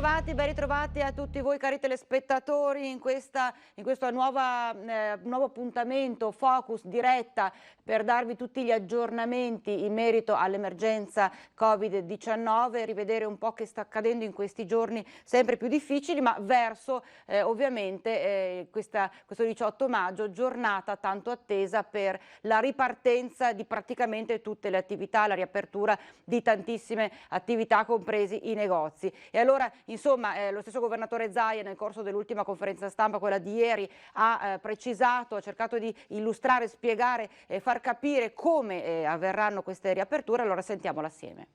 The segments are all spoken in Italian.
ben ritrovati a tutti voi cari telespettatori in questo nuovo appuntamento Focus diretta per darvi tutti gli aggiornamenti in merito all'emergenza Covid-19, rivedere un po' che sta accadendo in questi giorni sempre più difficili, ma verso ovviamente questo 18 maggio, giornata tanto attesa per la ripartenza di praticamente tutte le attività, la riapertura di tantissime attività, compresi i negozi. E allora, insomma, lo stesso governatore Zaia nel corso dell'ultima conferenza stampa, quella di ieri, ha precisato, ha cercato di illustrare, spiegare e far capire come avverranno queste riaperture. Allora sentiamola assieme.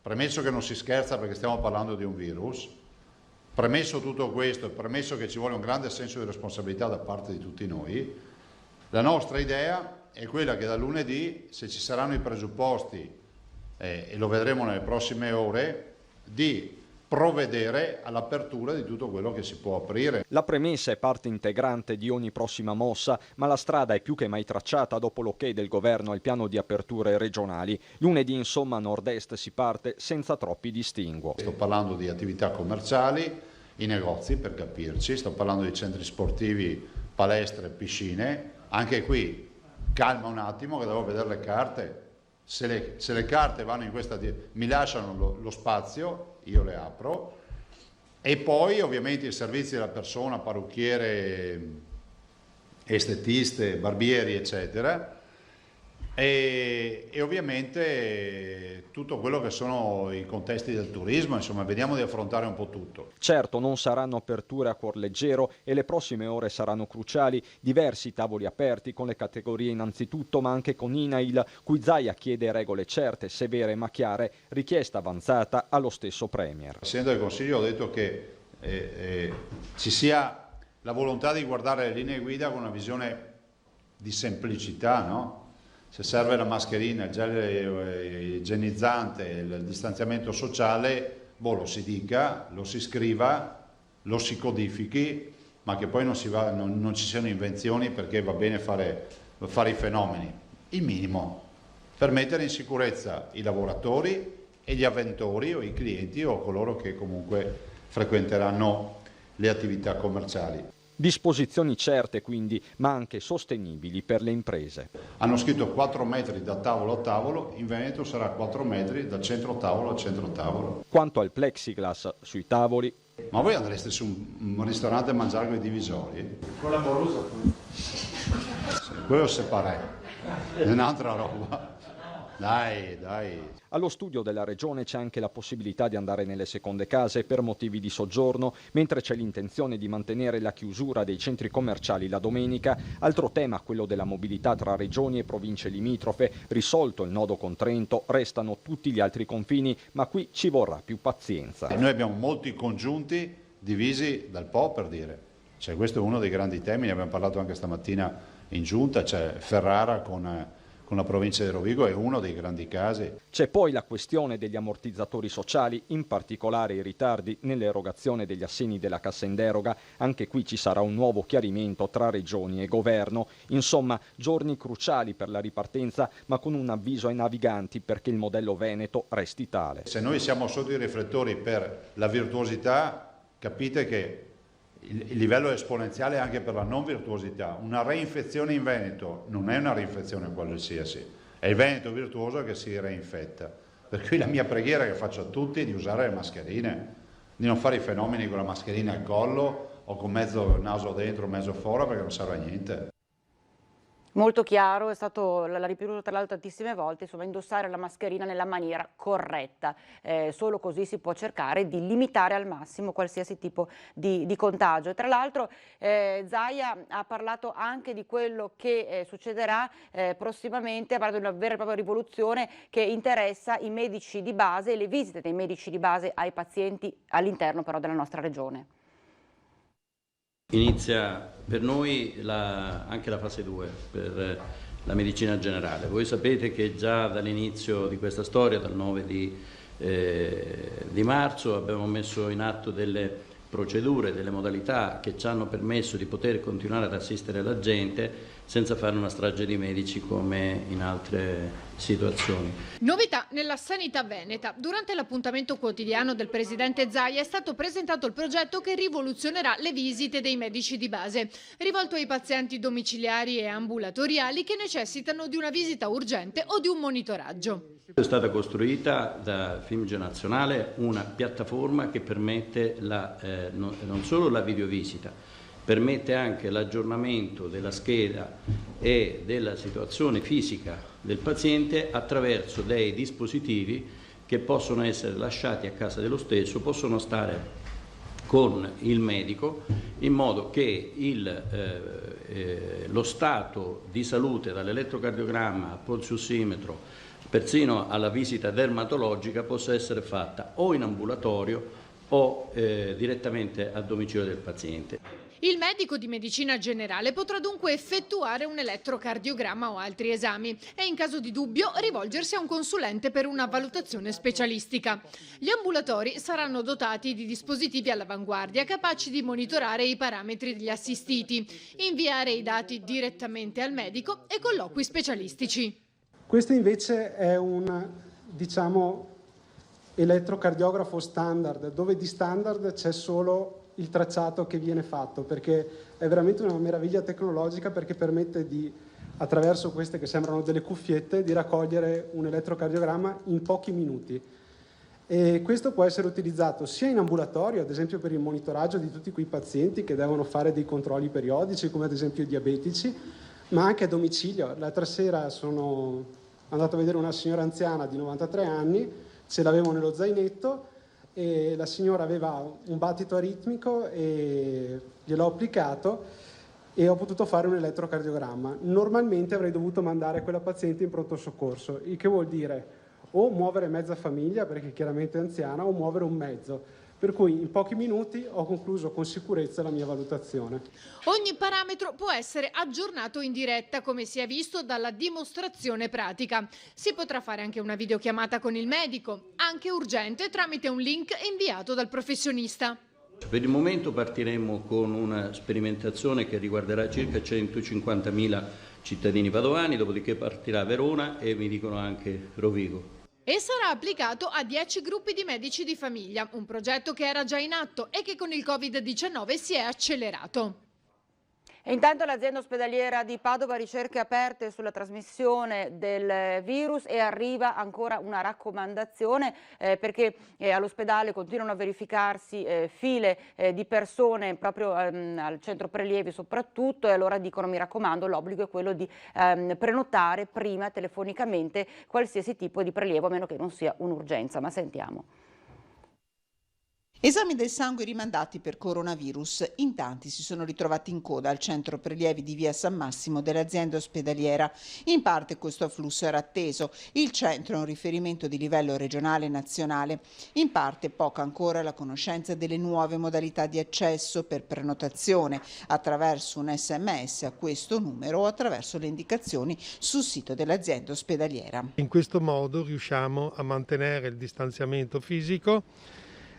Premesso che non si scherza perché stiamo parlando di un virus, premesso tutto questo, premesso che ci vuole un grande senso di responsabilità da parte di tutti noi, la nostra idea è quella che da lunedì, se ci saranno i presupposti, e lo vedremo nelle prossime ore, di provvedere all'apertura di tutto quello che si può aprire. La premessa è parte integrante di ogni prossima mossa, ma la strada è più che mai tracciata dopo l'ok del governo al piano di aperture regionali. Lunedì, insomma, a nord-est si parte senza troppi distinguo. Sto parlando di attività commerciali, i negozi per capirci, sto parlando di centri sportivi, palestre, piscine. Anche qui, calma un attimo che devo vedere le carte. Se le carte vanno in questa, mi lasciano lo spazio, io le apro, e poi ovviamente i servizi della persona, parrucchiere, estetiste, barbieri eccetera, e ovviamente tutto quello che sono i contesti del turismo, insomma vediamo di affrontare un po' tutto. Certo, non saranno aperture a cuor leggero e le prossime ore saranno cruciali, diversi tavoli aperti con le categorie innanzitutto, ma anche con INAIL, cui Zaia chiede regole certe, severe ma chiare, richiesta avanzata allo stesso Premier. Il Presidente del Consiglio ha detto che ci sia la volontà di guardare le linee guida con una visione di semplicità, no? Se serve la mascherina, il gel igienizzante, il distanziamento sociale, lo si dica, lo si scriva, lo si codifichi, ma che poi non ci siano invenzioni perché va bene fare i fenomeni. Il minimo, per mettere in sicurezza i lavoratori e gli avventori o i clienti o coloro che comunque frequenteranno le attività commerciali. Disposizioni certe quindi, ma anche sostenibili per le imprese. Hanno scritto 4 metri da tavolo a tavolo, in Veneto sarà 4 metri da centro tavolo a centro tavolo. Quanto al plexiglass sui tavoli... Ma voi andreste su un ristorante a mangiare con i divisori? Con l'amorosa poi. Quello separé, è un'altra roba. Dai. Allo studio della Regione c'è anche la possibilità di andare nelle seconde case per motivi di soggiorno, mentre c'è l'intenzione di mantenere la chiusura dei centri commerciali la domenica. Altro tema, quello della mobilità tra regioni e province limitrofe. Risolto il nodo con Trento, restano tutti gli altri confini, ma qui ci vorrà più pazienza. Noi abbiamo molti congiunti divisi dal Po, per dire. Cioè, questo è uno dei grandi temi, ne abbiamo parlato anche stamattina in giunta, c'è Ferrara con la provincia di Rovigo è uno dei grandi casi. C'è poi la questione degli ammortizzatori sociali, in particolare i ritardi nell'erogazione degli assegni della cassa in deroga. Anche qui ci sarà un nuovo chiarimento tra regioni e governo. Insomma, giorni cruciali per la ripartenza, ma con un avviso ai naviganti perché il modello veneto resti tale. Se noi siamo sotto i riflettori per la virtuosità, capite che il livello è esponenziale anche per la non virtuosità. Una reinfezione in Veneto non è una reinfezione qualsiasi, è il Veneto virtuoso che si reinfetta. Per cui la mia preghiera che faccio a tutti è di usare le mascherine, di non fare i fenomeni con la mascherina al collo o con mezzo naso dentro, mezzo fuori, perché non serve a niente. Molto chiaro, l'ha ripetuto tra l'altro tantissime volte, insomma indossare la mascherina nella maniera corretta, solo così si può cercare di limitare al massimo qualsiasi tipo di contagio. E tra l'altro Zaia ha parlato anche di quello che succederà prossimamente, ha parlato di una vera e propria rivoluzione che interessa i medici di base e le visite dei medici di base ai pazienti all'interno però della nostra regione. Inizia per noi anche la fase 2 per la medicina generale. Voi sapete che già dall'inizio di questa storia, dal 9 di marzo, abbiamo messo in atto delle procedure, delle modalità che ci hanno permesso di poter continuare ad assistere la gente senza fare una strage di medici come in altre situazioni. Novità nella sanità veneta. Durante l'appuntamento quotidiano del presidente Zaia è stato presentato il progetto che rivoluzionerà le visite dei medici di base, rivolto ai pazienti domiciliari e ambulatoriali che necessitano di una visita urgente o di un monitoraggio. È stata costruita da FIMGE Nazionale una piattaforma che permette non solo la videovisita, permette anche l'aggiornamento della scheda e della situazione fisica del paziente attraverso dei dispositivi che possono essere lasciati a casa dello stesso, possono stare con il medico in modo che lo stato di salute dall'elettrocardiogramma al polsiossimetro persino alla visita dermatologica possa essere fatta o in ambulatorio o direttamente a domicilio del paziente. Il medico di medicina generale potrà dunque effettuare un elettrocardiogramma o altri esami e in caso di dubbio rivolgersi a un consulente per una valutazione specialistica. Gli ambulatori saranno dotati di dispositivi all'avanguardia capaci di monitorare i parametri degli assistiti, inviare i dati direttamente al medico e colloqui specialistici. Questo invece è un, elettrocardiografo standard, dove di standard c'è solo il tracciato che viene fatto, perché è veramente una meraviglia tecnologica, perché permette di, attraverso queste che sembrano delle cuffiette, di raccogliere un elettrocardiogramma in pochi minuti. E questo può essere utilizzato sia in ambulatorio, ad esempio per il monitoraggio di tutti quei pazienti che devono fare dei controlli periodici, come ad esempio i diabetici, ma anche a domicilio. L'altra sera sono andato a vedere una signora anziana di 93 anni, ce l'avevo nello zainetto, e la signora aveva un battito aritmico e gliel'ho applicato e ho potuto fare un elettrocardiogramma. Normalmente avrei dovuto mandare quella paziente in pronto soccorso, il che vuol dire o muovere mezza famiglia, perché chiaramente è anziana, o muovere un mezzo. Per cui in pochi minuti ho concluso con sicurezza la mia valutazione. Ogni parametro può essere aggiornato in diretta, come si è visto dalla dimostrazione pratica. Si potrà fare anche una videochiamata con il medico, anche urgente, tramite un link inviato dal professionista. Per il momento partiremo con una sperimentazione che riguarderà circa 150.000 cittadini padovani, dopodiché partirà Verona e mi dicono anche Rovigo. E sarà applicato a 10 gruppi di medici di famiglia, un progetto che era già in atto e che con il Covid-19 si è accelerato. E intanto l'azienda ospedaliera di Padova ricerche aperte sulla trasmissione del virus e arriva ancora una raccomandazione perché all'ospedale continuano a verificarsi file di persone proprio al centro prelievi soprattutto, e allora dicono: mi raccomando, l'obbligo è quello di prenotare prima telefonicamente qualsiasi tipo di prelievo, a meno che non sia un'urgenza. Ma sentiamo. Esami del sangue rimandati per coronavirus. In tanti si sono ritrovati in coda al centro prelievi di via San Massimo dell'azienda ospedaliera. In parte questo afflusso era atteso. Il centro è un riferimento di livello regionale e nazionale. In parte poca ancora la conoscenza delle nuove modalità di accesso per prenotazione attraverso un SMS a questo numero o attraverso le indicazioni sul sito dell'azienda ospedaliera. In questo modo riusciamo a mantenere il distanziamento fisico,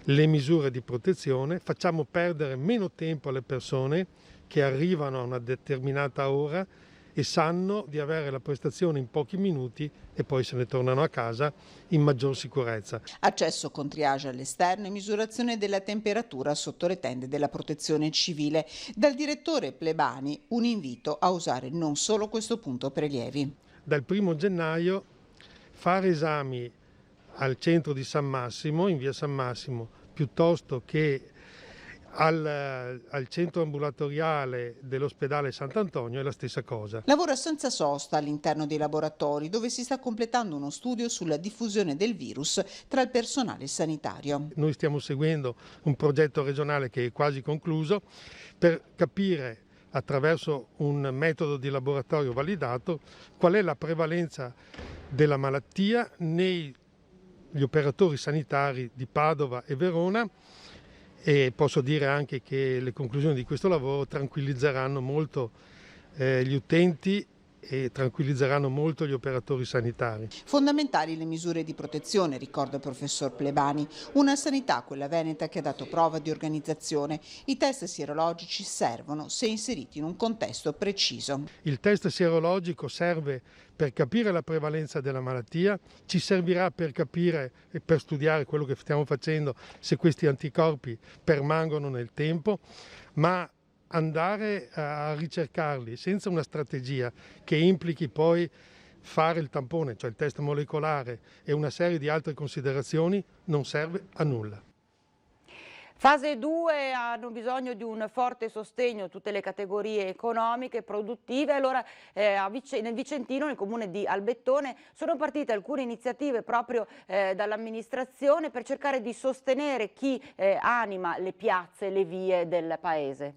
le misure di protezione, facciamo perdere meno tempo alle persone che arrivano a una determinata ora e sanno di avere la prestazione in pochi minuti e poi se ne tornano a casa in maggior sicurezza. Accesso con triage all'esterno e misurazione della temperatura sotto le tende della protezione civile. Dal direttore Plebani un invito a usare non solo questo punto prelievi. Dal 1° gennaio fare esami al centro di San Massimo, in via San Massimo, piuttosto che al centro ambulatoriale dell'ospedale Sant'Antonio è la stessa cosa. Lavora senza sosta all'interno dei laboratori, dove si sta completando uno studio sulla diffusione del virus tra il personale sanitario. Noi stiamo seguendo un progetto regionale che è quasi concluso per capire, attraverso un metodo di laboratorio validato, qual è la prevalenza della malattia negli operatori sanitari di Padova e Verona, e posso dire anche che le conclusioni di questo lavoro tranquillizzeranno molto gli utenti e tranquillizzeranno molto gli operatori sanitari. Fondamentali le misure di protezione, ricorda il professor Plebani. Una sanità, quella veneta, che ha dato prova di organizzazione. I test sierologici servono se inseriti in un contesto preciso. Il test sierologico serve per capire la prevalenza della malattia, ci servirà per capire e per studiare quello che stiamo facendo, se questi anticorpi permangono nel tempo, ma andare a ricercarli senza una strategia che implichi poi fare il tampone, cioè il test molecolare e una serie di altre considerazioni, non serve a nulla. Fase 2 hanno bisogno di un forte sostegno tutte le categorie economiche, produttive. Allora nel Vicentino, nel comune di Albettone, sono partite alcune iniziative proprio dall'amministrazione per cercare di sostenere chi anima le piazze e le vie del paese.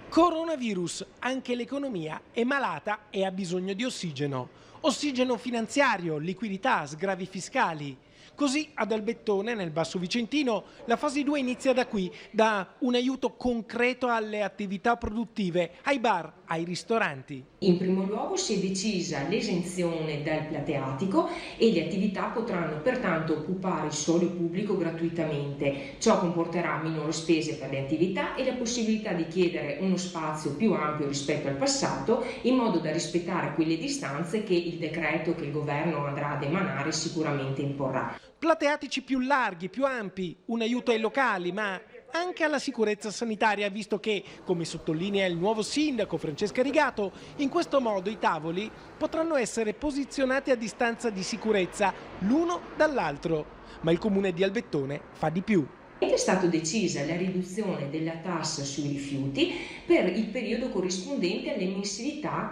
Coronavirus, anche l'economia è malata e ha bisogno di ossigeno. Ossigeno finanziario, liquidità, sgravi fiscali. Così ad Albettone, nel Basso Vicentino, la fase 2 inizia da qui, da un aiuto concreto alle attività produttive, ai bar, ai ristoranti. In primo luogo si è decisa l'esenzione dal plateatico e le attività potranno pertanto occupare il solo pubblico gratuitamente. Ciò comporterà minori spese per le attività e la possibilità di chiedere uno spazio più ampio rispetto al passato, in modo da rispettare quelle distanze che il decreto che il governo andrà ad emanare sicuramente imporrà. Plateatici più larghi, più ampi, un aiuto ai locali, ma anche alla sicurezza sanitaria, visto che, come sottolinea il nuovo sindaco Francesca Rigato, in questo modo i tavoli potranno essere posizionati a distanza di sicurezza l'uno dall'altro. Ma il comune di Albettone fa di più. È stata decisa la riduzione della tassa sui rifiuti per il periodo corrispondente alle mensilità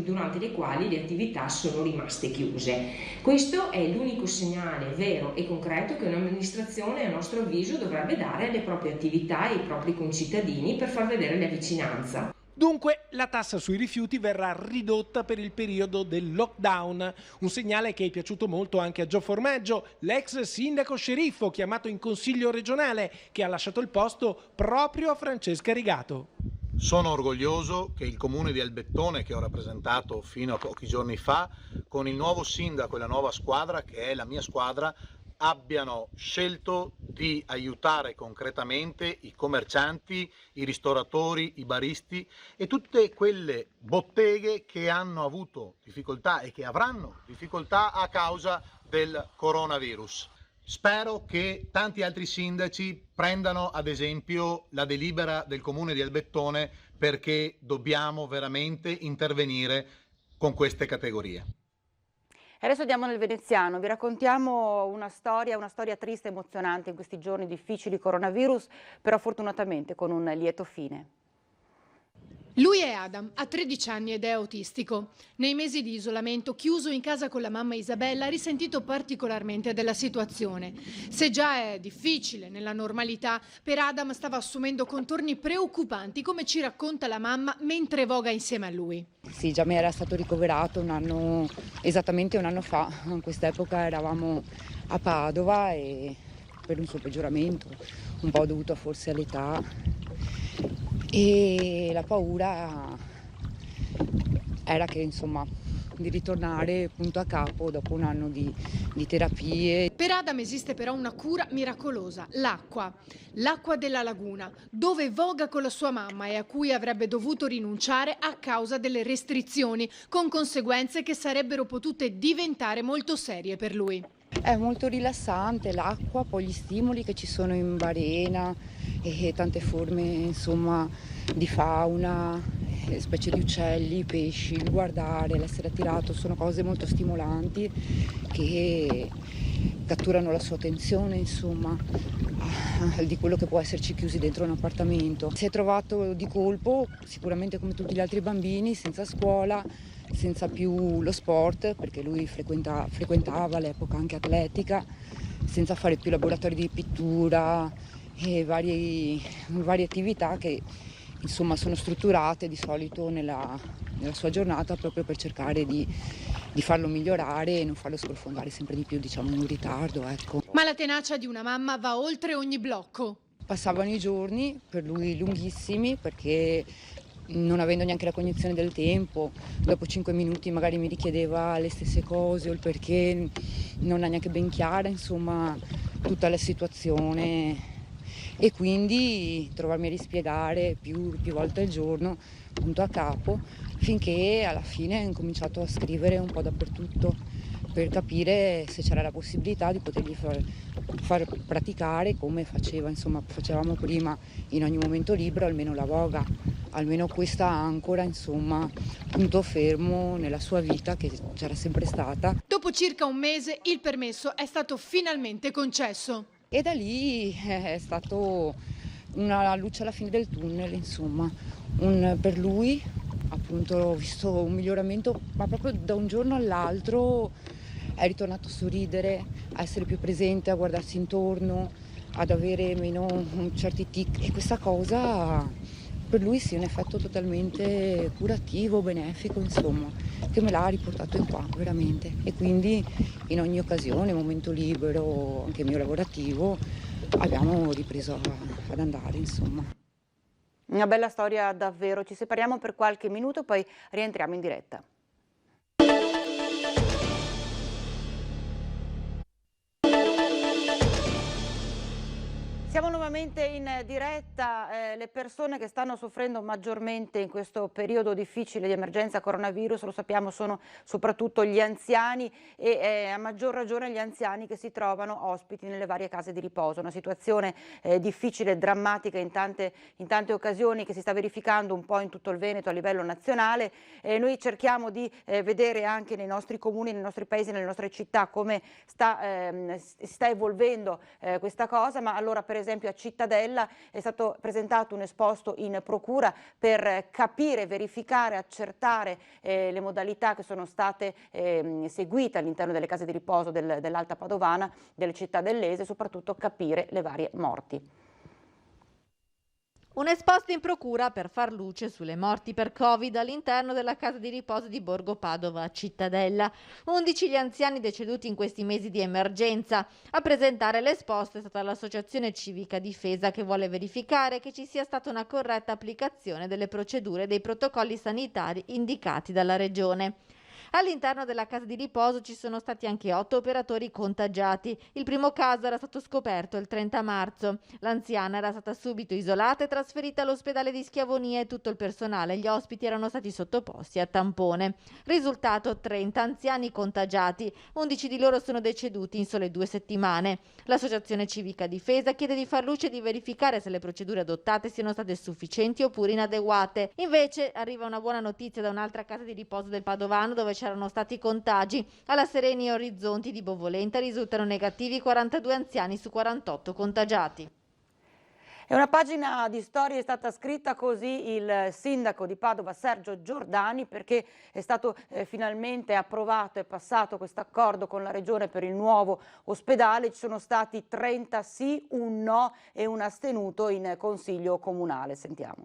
durante le quali le attività sono rimaste chiuse. Questo è l'unico segnale vero e concreto che un'amministrazione, a nostro avviso, dovrebbe dare alle proprie attività e ai propri concittadini per far vedere la vicinanza. Dunque la tassa sui rifiuti verrà ridotta per il periodo del lockdown, un segnale che è piaciuto molto anche a Gio Formaggio, l'ex sindaco sceriffo chiamato in consiglio regionale, che ha lasciato il posto proprio a Francesca Rigato. Sono orgoglioso che il comune di Albettone, che ho rappresentato fino a pochi giorni fa, con il nuovo sindaco e la nuova squadra, che è la mia squadra, abbiano scelto di aiutare concretamente i commercianti, i ristoratori, i baristi e tutte quelle botteghe che hanno avuto difficoltà e che avranno difficoltà a causa del coronavirus. Spero che tanti altri sindaci prendano ad esempio la delibera del comune di Albettone, perché dobbiamo veramente intervenire con queste categorie. Adesso andiamo nel veneziano, vi raccontiamo una storia triste e emozionante in questi giorni difficili coronavirus, però fortunatamente con un lieto fine. Lui è Adam, ha 13 anni ed è autistico. Nei mesi di isolamento, chiuso in casa con la mamma Isabella, ha risentito particolarmente della situazione. Se già è difficile nella normalità, per Adam stava assumendo contorni preoccupanti, come ci racconta la mamma mentre voga insieme a lui. Sì, già mi era stato ricoverato esattamente un anno fa. In quest'epoca eravamo a Padova e per un suo peggioramento, un po' dovuto forse all'età. E la paura era che di ritornare punto a capo dopo un anno di terapie. Per Adam esiste però una cura miracolosa, l'acqua della laguna, dove voga con la sua mamma e a cui avrebbe dovuto rinunciare a causa delle restrizioni, con conseguenze che sarebbero potute diventare molto serie per lui. È molto rilassante l'acqua, poi gli stimoli che ci sono in barena e tante forme di fauna, specie di uccelli, pesci, il guardare, l'essere attirato, sono cose molto stimolanti che catturano la sua attenzione, di quello che può esserci chiusi dentro un appartamento. Si è trovato di colpo, sicuramente come tutti gli altri bambini, senza scuola, senza più lo sport, perché lui frequentava all'epoca anche atletica, senza fare più laboratori di pittura e varie attività che sono strutturate di solito nella sua giornata proprio per cercare di farlo migliorare e non farlo sprofondare sempre di più in un ritardo. Ecco. Ma la tenacia di una mamma va oltre ogni blocco. Passavano i giorni, per lui lunghissimi, perché non avendo neanche la cognizione del tempo, dopo 5 minuti magari mi richiedeva le stesse cose o il perché non ha neanche ben chiara, insomma, tutta la situazione, e quindi trovarmi a rispiegare più volte al giorno, punto a capo, finché alla fine ho incominciato a scrivere un po' dappertutto per capire se c'era la possibilità di potergli far praticare come facevamo prima in ogni momento libero, almeno la voga, almeno questa ancora, insomma, punto fermo nella sua vita che c'era sempre stata. Dopo circa un mese il permesso è stato finalmente concesso. E da lì è stato una luce alla fine del tunnel, insomma, per lui appunto ho visto un miglioramento, ma proprio da un giorno all'altro è ritornato a sorridere, a essere più presente, a guardarsi intorno, ad avere meno certi tic, e questa cosa per lui sì è un effetto totalmente curativo, benefico, insomma, che me l'ha riportato in qua veramente, e quindi in ogni occasione, momento libero, anche mio lavorativo, abbiamo ripreso ad andare, insomma. Una bella storia davvero, ci separiamo per qualche minuto, poi rientriamo in diretta. Siamo nuovamente in diretta. Le persone che stanno soffrendo maggiormente in questo periodo difficile di emergenza coronavirus, lo sappiamo, sono soprattutto gli anziani e a maggior ragione gli anziani che si trovano ospiti nelle varie case di riposo. Una situazione difficile, drammatica in tante occasioni, che si sta verificando un po' in tutto il Veneto a livello nazionale. Noi cerchiamo di vedere anche nei nostri comuni, nei nostri paesi, nelle nostre città come sta evolvendo questa cosa, ma allora per esempio a Cittadella è stato presentato un esposto in procura per capire, verificare, accertare le modalità che sono state seguite all'interno delle case di riposo dell'Alta Padovana, delle città dell'Ese, soprattutto capire le varie morti. Un esposto in procura per far luce sulle morti per Covid all'interno della casa di riposo di Borgo Padova a Cittadella. 11 gli anziani deceduti in questi mesi di emergenza. A presentare l'esposto è stata l'Associazione Civica Difesa, che vuole verificare che ci sia stata una corretta applicazione delle procedure e dei protocolli sanitari indicati dalla Regione. All'interno della casa di riposo ci sono stati anche 8 operatori contagiati. Il primo caso era stato scoperto il 30 marzo. L'anziana era stata subito isolata e trasferita all'ospedale di Schiavonia, e tutto il personale e gli ospiti erano stati sottoposti a tampone. Risultato: 30 anziani contagiati, 11 di loro sono deceduti in sole 2 settimane. L'Associazione Civica Difesa chiede di far luce e di verificare se le procedure adottate siano state sufficienti oppure inadeguate. Invece arriva una buona notizia da un'altra casa di riposo del Padovano, dove c'erano stati contagi. Alla Sereni Orizzonti di Bovolenta risultano negativi 42 anziani su 48 contagiati. E una pagina di storia è stata scritta così il sindaco di Padova Sergio Giordani, perché è stato finalmente approvato e passato questo accordo con la Regione per il nuovo ospedale. Ci sono stati 30 sì, un no e un astenuto in Consiglio Comunale. Sentiamo.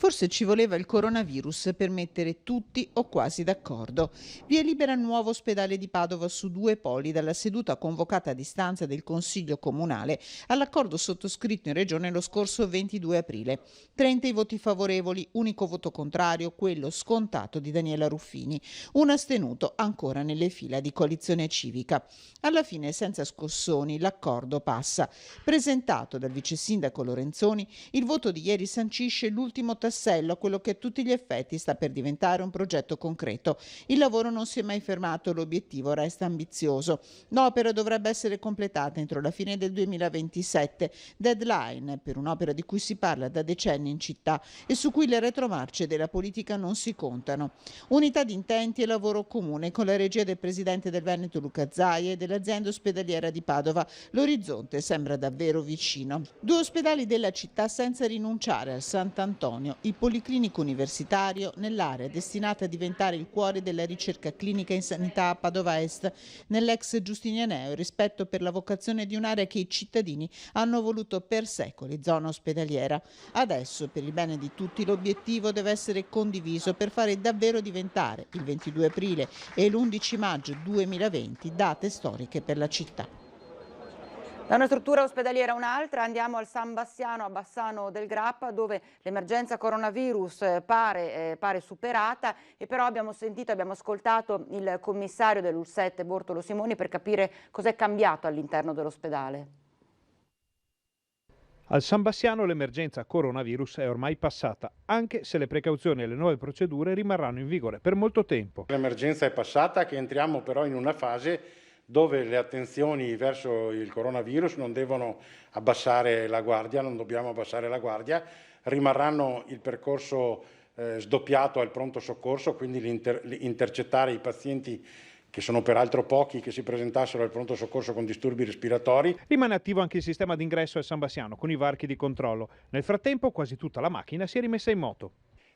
Forse ci voleva il coronavirus per mettere tutti o quasi d'accordo. Via libera il nuovo ospedale di Padova su 2 poli dalla seduta convocata a distanza del Consiglio Comunale all'accordo sottoscritto in Regione lo scorso 22 aprile. 30 i voti favorevoli, unico voto contrario, quello scontato di Daniela Ruffini. Un astenuto ancora nelle fila di Coalizione Civica. Alla fine, senza scossoni, l'accordo passa. Presentato dal vice sindaco Lorenzoni, il voto di ieri sancisce l'ultimo tassello a quello che a tutti gli effetti sta per diventare un progetto concreto. Il lavoro non si è mai fermato, l'obiettivo resta ambizioso. L'opera dovrebbe essere completata entro la fine del 2027, deadline per un'opera di cui si parla da decenni in città e su cui le retromarce della politica non si contano. Unità di intenti e lavoro comune con la regia del presidente del Veneto Luca Zaia e dell'azienda ospedaliera di Padova. L'orizzonte sembra davvero vicino. 2 ospedali della città senza rinunciare al Sant'Antonio, il Policlinico Universitario nell'area destinata a diventare il cuore della ricerca clinica in sanità a Padova Est, nell'ex Giustinianeo, rispetto per la vocazione di un'area che i cittadini hanno voluto per secoli zona ospedaliera. Adesso, per il bene di tutti, l'obiettivo deve essere condiviso per fare davvero diventare il 22 aprile e l'11 maggio 2020 date storiche per la città. Da una struttura ospedaliera a un'altra andiamo al San Bassiano, a Bassano del Grappa, dove l'emergenza coronavirus pare superata, e però abbiamo ascoltato il commissario dell'UL7 Bortolo Simoni per capire cos'è cambiato all'interno dell'ospedale. Al San Bassiano l'emergenza coronavirus è ormai passata, anche se le precauzioni e le nuove procedure rimarranno in vigore per molto tempo. L'emergenza è passata, che entriamo però in una fase dove le attenzioni verso il coronavirus non devono abbassare la guardia, non dobbiamo abbassare la guardia, rimarranno il percorso sdoppiato al pronto soccorso, quindi intercettare i pazienti, che sono peraltro pochi, che si presentassero al pronto soccorso con disturbi respiratori. Rimane attivo anche il sistema d'ingresso al San Bassiano con i varchi di controllo. Nel frattempo quasi tutta la macchina si è rimessa in moto.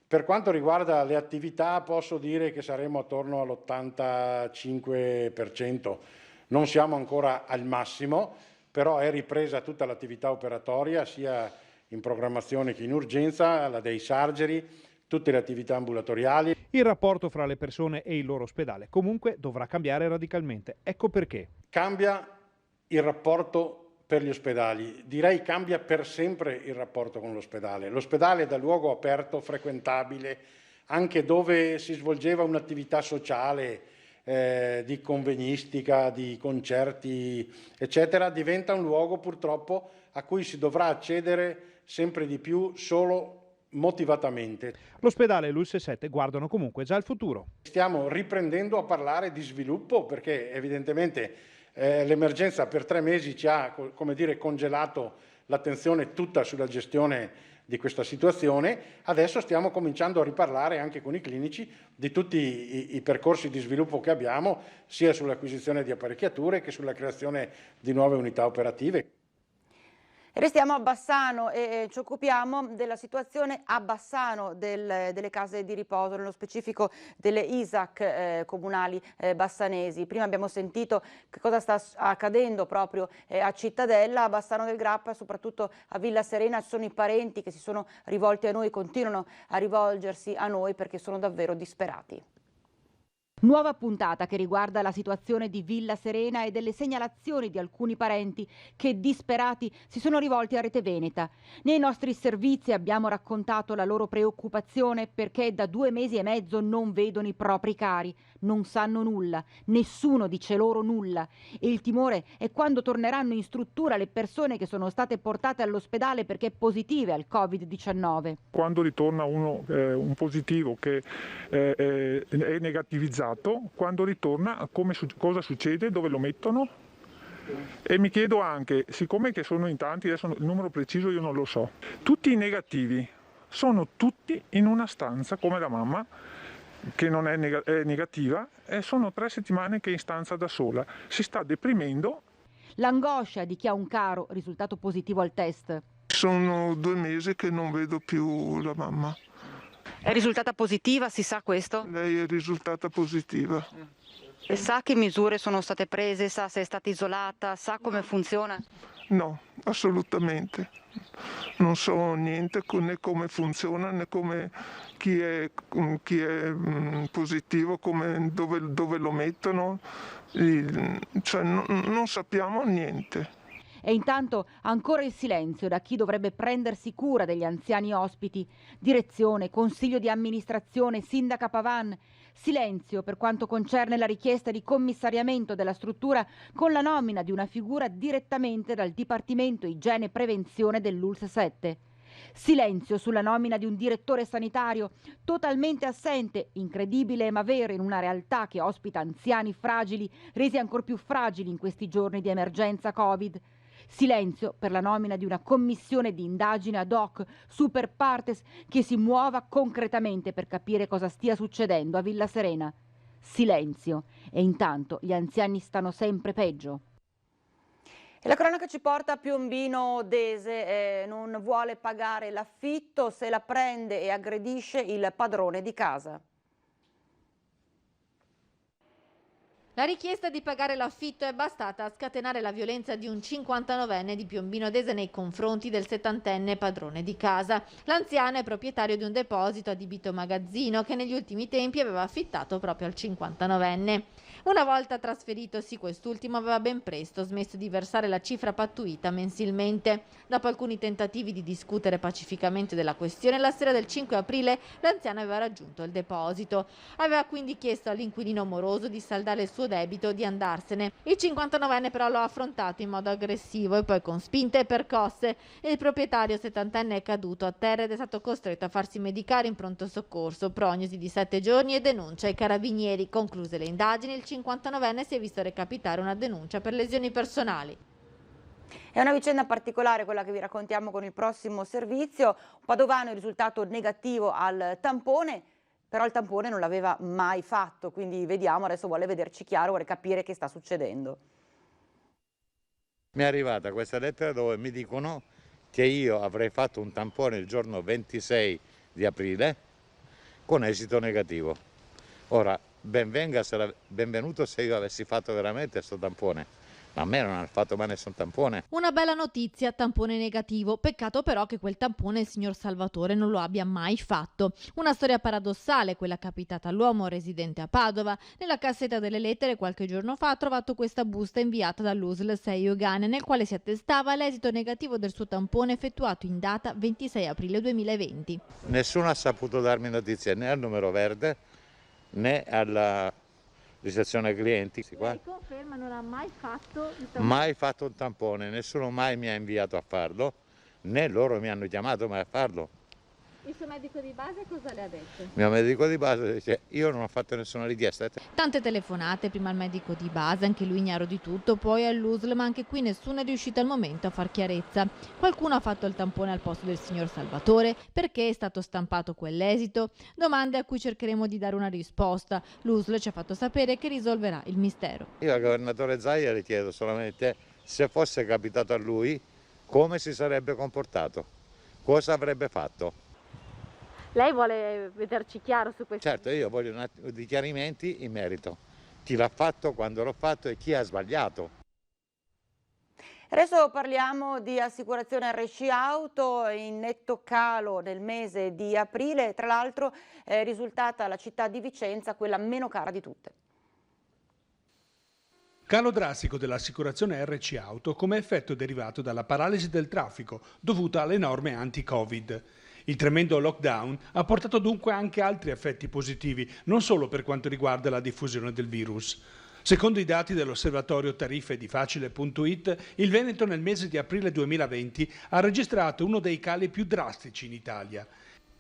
Per quanto riguarda le attività posso dire che saremo attorno all'85%. Non siamo ancora al massimo, però è ripresa tutta l'attività operatoria, sia in programmazione che in urgenza, la day surgery, tutte le attività ambulatoriali. Il rapporto fra le persone e il loro ospedale comunque dovrà cambiare radicalmente. Ecco perché. Cambia il rapporto per gli ospedali, direi cambia per sempre il rapporto con l'ospedale. L'ospedale è da luogo aperto, frequentabile, anche dove si svolgeva un'attività sociale, di convegnistica, di concerti, eccetera, diventa un luogo purtroppo a cui si dovrà accedere sempre di più solo motivatamente. L'ospedale e l'UL7 guardano comunque già al futuro. Stiamo riprendendo a parlare di sviluppo perché evidentemente l'emergenza per 3 mesi ci ha, come dire, congelato l'attenzione tutta sulla gestione di questa situazione. Adesso stiamo cominciando a riparlare anche con i clinici di tutti i percorsi di sviluppo che abbiamo, sia sull'acquisizione di apparecchiature che sulla creazione di nuove unità operative. Restiamo a Bassano e ci occupiamo della situazione a Bassano delle case di riposo, nello specifico delle ISAC comunali bassanesi. Prima abbiamo sentito che cosa sta accadendo proprio a Cittadella, a Bassano del Grappa e soprattutto a Villa Serena. Ci sono i parenti che si sono rivolti a noi, continuano a rivolgersi a noi perché sono davvero disperati. Nuova puntata che riguarda la situazione di Villa Serena e delle segnalazioni di alcuni parenti che, disperati, si sono rivolti a Rete Veneta. Nei nostri servizi abbiamo raccontato la loro preoccupazione perché da 2 mesi e mezzo non vedono i propri cari, non sanno nulla, nessuno dice loro nulla, e il timore è quando torneranno in struttura le persone che sono state portate all'ospedale perché positive al Covid-19. Quando ritorna un positivo che è negativizzato, quando ritorna cosa succede, dove lo mettono? E mi chiedo anche, siccome che sono in tanti, adesso il numero preciso io non lo so, tutti i negativi sono tutti in una stanza come la mamma che non è negativa, e sono 3 settimane che è in stanza da sola, si sta deprimendo. L'angoscia di chi ha un caro risultato positivo al test. Sono 2 mesi che non vedo più la mamma. È risultata positiva, si sa questo? Lei è risultata positiva. E sa che misure sono state prese, sa se è stata isolata, sa come funziona? No, assolutamente. Non so niente né come funziona, né come chi è positivo, dove lo mettono. Cioè, non sappiamo niente. E intanto ancora il silenzio da chi dovrebbe prendersi cura degli anziani ospiti. Direzione, consiglio di amministrazione, sindaca Pavan. Silenzio per quanto concerne la richiesta di commissariamento della struttura con la nomina di una figura direttamente dal Dipartimento Igiene e Prevenzione dell'ULS7. Silenzio sulla nomina di un direttore sanitario totalmente assente, incredibile ma vero, in una realtà che ospita anziani fragili, resi ancor più fragili in questi giorni di emergenza Covid. Silenzio per la nomina di una commissione di indagine ad hoc, super partes, che si muova concretamente per capire cosa stia succedendo a Villa Serena. Silenzio. E intanto gli anziani stanno sempre peggio. E la cronaca ci porta a Piombino Dese, non vuole pagare l'affitto, se la prende e aggredisce il padrone di casa. La richiesta di pagare l'affitto è bastata a scatenare la violenza di un 59enne di Piombino Dese nei confronti del 70enne padrone di casa. L'anziano è proprietario di un deposito adibito magazzino che negli ultimi tempi aveva affittato proprio al 59enne. Una volta trasferitosi, quest'ultimo aveva ben presto smesso di versare la cifra pattuita mensilmente. Dopo alcuni tentativi di discutere pacificamente della questione, la sera del 5 aprile l'anziano aveva raggiunto il deposito. Aveva quindi chiesto all'inquilino moroso di saldare il suo debito e di andarsene. Il 59enne però lo ha affrontato in modo aggressivo e poi con spinte e percosse. Il proprietario 70enne è caduto a terra ed è stato costretto a farsi medicare in pronto soccorso. Prognosi di 7 giorni e denuncia ai carabinieri. Concluse le indagini, il 59enne si è visto recapitare una denuncia per lesioni personali. È una vicenda particolare quella che vi raccontiamo con il prossimo servizio. Un padovano è risultato negativo al tampone, però il tampone non l'aveva mai fatto, quindi vediamo, adesso vuole vederci chiaro, vuole capire che sta succedendo. Mi è arrivata questa lettera dove mi dicono che io avrei fatto un tampone il giorno 26 di aprile con esito negativo. Ora, benvenuto se io avessi fatto veramente questo tampone, ma a me non ha fatto mai nessun tampone. Una bella notizia, tampone negativo. Peccato però che quel tampone il signor Salvatore non lo abbia mai fatto. Una storia paradossale, quella capitata all'uomo residente a Padova. Nella cassetta delle lettere qualche giorno fa ha trovato questa busta inviata dall'USL 6 Ugane, nel quale si attestava l'esito negativo del suo tampone effettuato in data 26 aprile 2020. Nessuno ha saputo darmi notizie né al numero verde né alla ricezione clienti. Lei conferma non ha mai fatto il tampone? Mai fatto un tampone, nessuno mai mi ha inviato a farlo, né loro mi hanno chiamato mai a farlo. Il suo medico di base cosa le ha detto? Il mio medico di base dice: io non ho fatto nessuna richiesta. Tante telefonate, prima al medico di base, anche lui ignaro di tutto, poi all'USL, ma anche qui nessuno è riuscito al momento a far chiarezza. Qualcuno ha fatto il tampone al posto del signor Salvatore? Perché è stato stampato quell'esito? Domande a cui cercheremo di dare una risposta. L'USL ci ha fatto sapere che risolverà il mistero. Io al governatore Zaia le chiedo solamente se fosse capitato a lui come si sarebbe comportato, cosa avrebbe fatto. Lei vuole vederci chiaro su questo? Certo, io voglio un attimo di chiarimenti in merito. Chi l'ha fatto, quando l'ho fatto e chi ha sbagliato. Adesso parliamo di assicurazione RC Auto in netto calo nel mese di aprile. Tra l'altro è risultata la città di Vicenza quella meno cara di tutte. Calo drastico dell'assicurazione RC Auto come effetto derivato dalla paralisi del traffico dovuta alle norme anti-Covid. Il tremendo lockdown ha portato dunque anche altri effetti positivi, non solo per quanto riguarda la diffusione del virus. Secondo i dati dell'osservatorio tariffe di Facile.it, il Veneto nel mese di aprile 2020 ha registrato uno dei cali più drastici in Italia.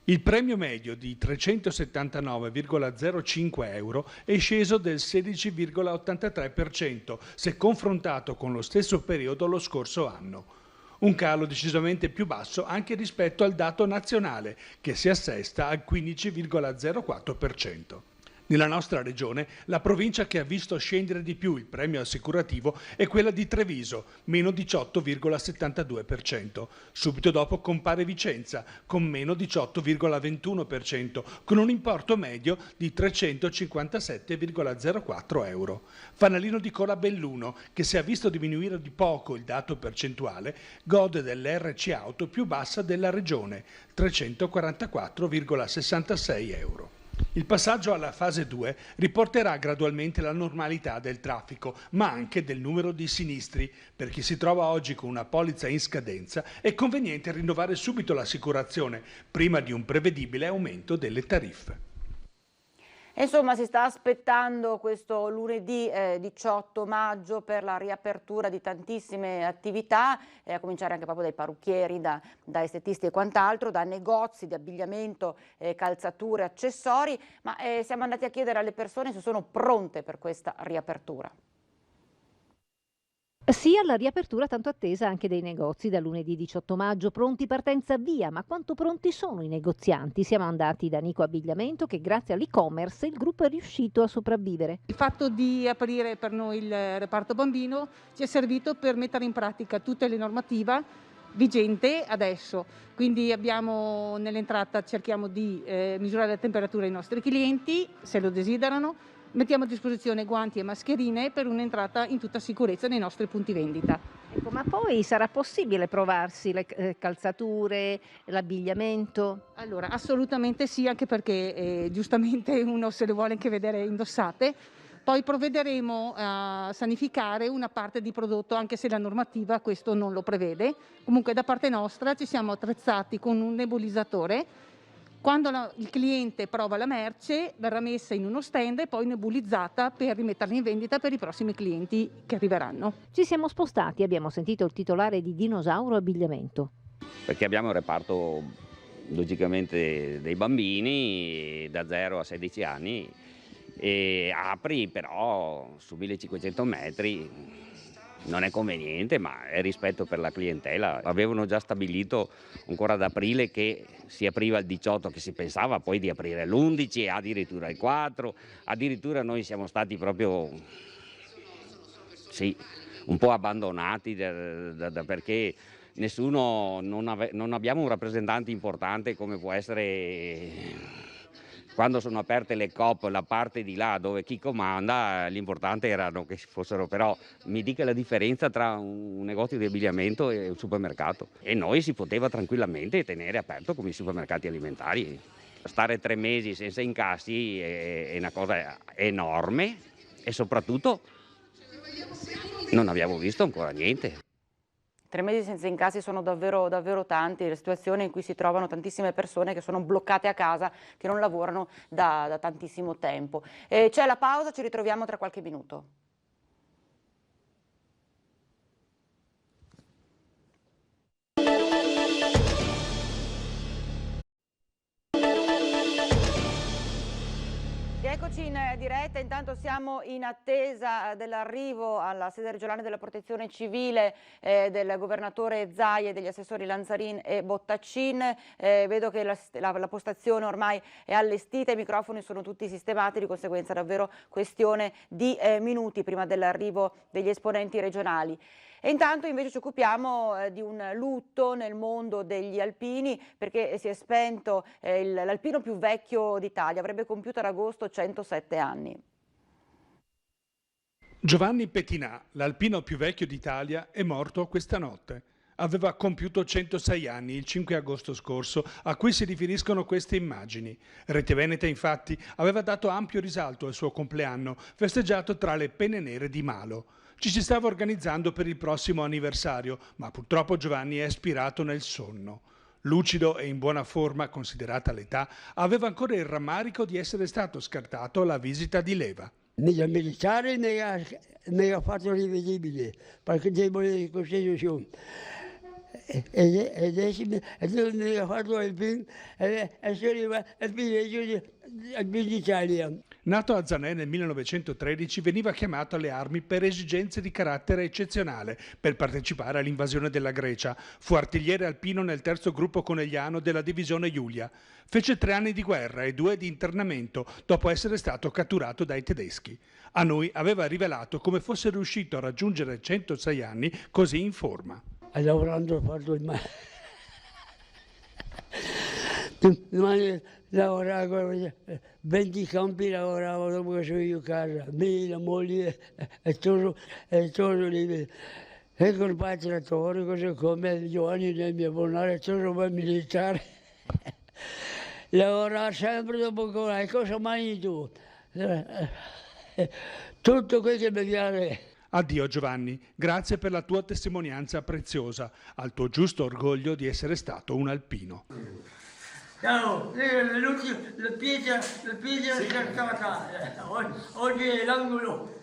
Il premio medio di 379,05 euro è sceso del 16,83% se confrontato con lo stesso periodo lo scorso anno. Un calo decisamente più basso anche rispetto al dato nazionale, che si assesta al 15,04%. Nella nostra regione, la provincia che ha visto scendere di più il premio assicurativo è quella di Treviso, meno 18,72%. Subito dopo compare Vicenza, con meno 18,21%, con un importo medio di 357,04 euro. Fanalino di coda Belluno, che si è visto diminuire di poco il dato percentuale, gode dell'RC Auto più bassa della regione, 344,66 euro. Il passaggio alla fase 2 riporterà gradualmente la normalità del traffico, ma anche del numero di sinistri. Per chi si trova oggi con una polizza in scadenza è conveniente rinnovare subito l'assicurazione, prima di un prevedibile aumento delle tariffe. Insomma, si sta aspettando questo lunedì 18 maggio per la riapertura di tantissime attività, a cominciare anche proprio dai parrucchieri, da estetisti e quant'altro, da negozi di abbigliamento, calzature, accessori, ma siamo andati a chiedere alle persone se sono pronte per questa riapertura. Sì alla riapertura tanto attesa anche dei negozi da lunedì 18 maggio, pronti partenza via, ma quanto pronti sono i negozianti? Siamo andati da Nico Abbigliamento che grazie all'e-commerce il gruppo è riuscito a sopravvivere. Il fatto di aprire per noi il reparto bambino ci è servito per mettere in pratica tutte le normative vigente adesso, quindi abbiamo nell'entrata cerchiamo di misurare la temperatura ai nostri clienti se lo desiderano. Mettiamo a disposizione guanti e mascherine per un'entrata in tutta sicurezza nei nostri punti vendita. Ecco, ma poi sarà possibile provarsi le calzature, l'abbigliamento? Allora, assolutamente sì, anche perché giustamente uno se le vuole anche vedere indossate, Poi provvederemo a sanificare una parte di prodotto, anche se la normativa questo non lo prevede. Comunque da parte nostra ci siamo attrezzati con un nebulizzatore. Quando il cliente prova la merce verrà messa in uno stand e poi nebulizzata per rimetterla in vendita per i prossimi clienti che arriveranno. Ci siamo spostati, abbiamo sentito il titolare di Dinosauro Abbigliamento. Perché abbiamo un reparto logicamente dei bambini da 0 a 16 anni e apri però su 1500 metri, non è conveniente, ma è rispetto per la clientela. Avevano già stabilito ancora ad aprile che si apriva il 18, che si pensava poi di aprire l'11 e addirittura il 4, addirittura noi siamo stati proprio un po' abbandonati perché nessuno, non abbiamo un rappresentante importante come può essere quando sono aperte le Coop, la parte di là dove chi comanda, l'importante era che fossero, però mi dica la differenza tra un negozio di abbigliamento e un supermercato, e noi si poteva tranquillamente tenere aperto come i supermercati alimentari. Stare 3 mesi senza incassi è una cosa enorme e soprattutto non abbiamo visto ancora niente. 3 mesi senza incassi sono davvero, davvero tanti, la situazione in cui si trovano tantissime persone che sono bloccate a casa, che non lavorano da tantissimo tempo. C'è la pausa, ci ritroviamo tra qualche minuto. Eccoci in diretta, intanto siamo in attesa dell'arrivo alla sede regionale della Protezione Civile del governatore Zaia e degli assessori Lanzarin e Bottaccin. Vedo che la postazione ormai è allestita, i microfoni sono tutti sistemati, di conseguenza davvero questione di minuti prima dell'arrivo degli esponenti regionali. E intanto invece ci occupiamo di un lutto nel mondo degli alpini, perché si è spento l'alpino più vecchio d'Italia, avrebbe compiuto ad agosto 107 anni. Giovanni Pettinà, l'alpino più vecchio d'Italia, è morto questa notte. Aveva compiuto 106 anni il 5 agosto scorso, a cui si riferiscono queste immagini. Rete Veneta, infatti, aveva dato ampio risalto al suo compleanno, festeggiato tra le penne nere di Malo. Ci si stava organizzando per il prossimo anniversario, ma purtroppo Giovanni è spirato nel sonno. Lucido e in buona forma, considerata l'età, aveva ancora il rammarico di essere stato scartato alla visita di leva. Nel militare ne ha fatto rivedibile, perché debole di costituzione. E ne ha fatto il privilegio d'Italia. Nato a Zanè nel 1913, veniva chiamato alle armi per esigenze di carattere eccezionale per partecipare all'invasione della Grecia. Fu artigliere alpino nel 3° gruppo conegliano della divisione Giulia. Fece 3 anni di guerra e 2 di internamento dopo essere stato catturato dai tedeschi. A noi aveva rivelato come fosse riuscito a raggiungere 106 anni così in forma. Lavorando ho fatto il male. Lavoravo 20 campi, lavoravo dopo che sono io a casa, me, la moglie e tutto lì. E col trattore, così come Giovanni nel mio buonare, tutto per militare. Lavoravo sempre dopo cosa mangi tu? Tutto quello che mi viene. Addio Giovanni, grazie per la tua testimonianza preziosa, al tuo giusto orgoglio di essere stato un alpino. Ciao, la pietra è scartata, oggi è l'angolo.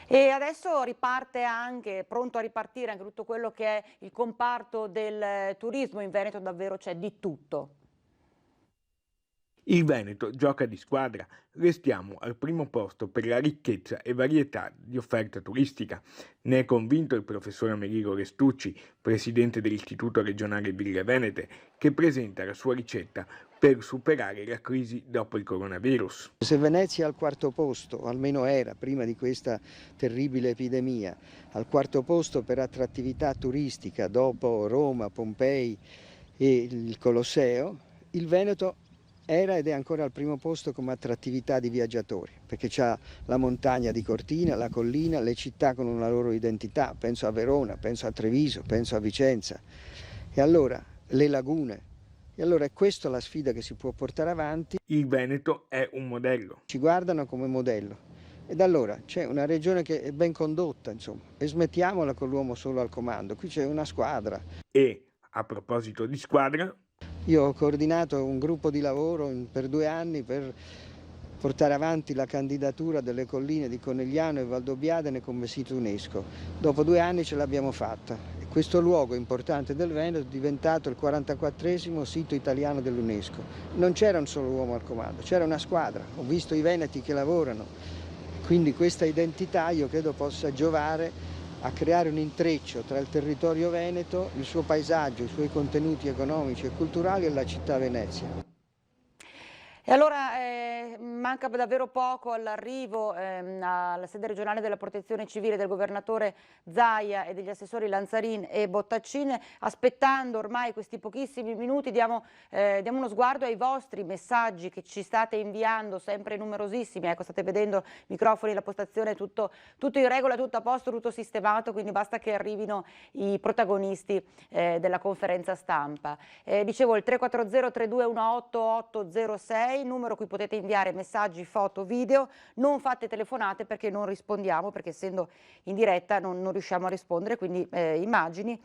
E adesso riparte anche, pronto a ripartire anche tutto quello che è il comparto del turismo. In Veneto davvero c'è di tutto. Il Veneto gioca di squadra, restiamo al primo posto per la ricchezza e varietà di offerta turistica. Ne è convinto il professor Amerigo Restucci, presidente dell'Istituto regionale Ville Venete, che presenta la sua ricetta per superare la crisi dopo il coronavirus. Se Venezia è al 4° posto, almeno era prima di questa terribile epidemia, al 4° posto per attrattività turistica dopo Roma, Pompei e il Colosseo, il Veneto era ed è ancora al primo posto come attrattività di viaggiatori, perché c'ha la montagna di Cortina, la collina, le città con una loro identità, penso a Verona, penso a Treviso, penso a Vicenza. E allora le lagune, E allora è questa la sfida che si può portare avanti. Il Veneto è un modello. Ci guardano come modello. Ed allora c'è una regione che è ben condotta, insomma, e smettiamola con l'uomo solo al comando. Qui c'è una squadra. E a proposito di squadra, io ho coordinato un gruppo di lavoro per 2 anni per portare avanti la candidatura delle colline di Conegliano e Valdobbiadene come sito UNESCO. Dopo 2 anni ce l'abbiamo fatta. E questo luogo importante del Veneto è diventato il 44esimo sito italiano dell'UNESCO. Non c'era un solo uomo al comando, c'era una squadra. Ho visto i veneti che lavorano. Quindi questa identità io credo possa giovare a creare un intreccio tra il territorio veneto, il suo paesaggio, i suoi contenuti economici e culturali e la città Venezia. E allora manca davvero poco all'arrivo alla sede regionale della Protezione Civile del governatore Zaia e degli assessori Lanzarin e Bottaccin. Aspettando ormai questi pochissimi minuti diamo uno sguardo ai vostri messaggi che ci state inviando, sempre numerosissimi. Ecco, state vedendo i microfoni, la postazione, tutto in regola, tutto a posto, tutto sistemato, quindi basta che arrivino i protagonisti della conferenza stampa. Dicevo il 340 3218 806, numero a cui potete inviare messaggi, foto, video. Non fate telefonate perché non rispondiamo, perché essendo in diretta non riusciamo a rispondere, quindi immagini,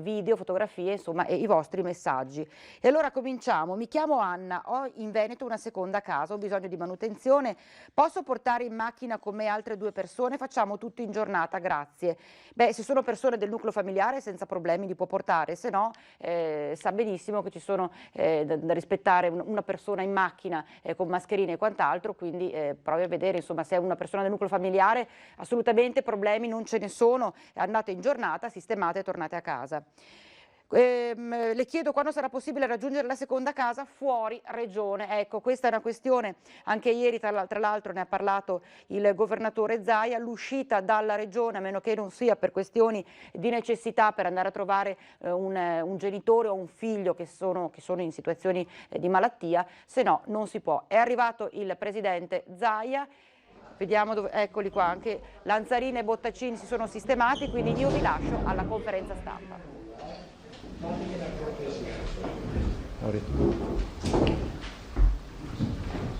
video, fotografie, insomma, e i vostri messaggi. E allora cominciamo. Mi chiamo Anna, ho in Veneto una seconda casa, ho bisogno di manutenzione, posso portare in macchina con me altre 2 persone? Facciamo tutto in giornata, grazie. Beh, se sono persone del nucleo familiare senza problemi li può portare, se no sa benissimo che ci sono da rispettare una persona in macchina con mascherine e quant'altro, quindi provi a vedere, insomma, se è una persona del nucleo familiare assolutamente problemi non ce ne sono, andate in giornata, sistemate e tornate a casa. Le chiedo quando sarà possibile raggiungere la seconda casa fuori regione. Ecco, questa è una questione, anche ieri tra l'altro ne ha parlato il governatore Zaia, l'uscita dalla regione, a meno che non sia per questioni di necessità per andare a trovare un genitore o un figlio che sono in situazioni di malattia, se no non si può. È arrivato il presidente Zaia. Vediamo dove, eccoli qua, anche Lanzarin e Bottaccin si sono sistemati, quindi io vi lascio alla conferenza stampa.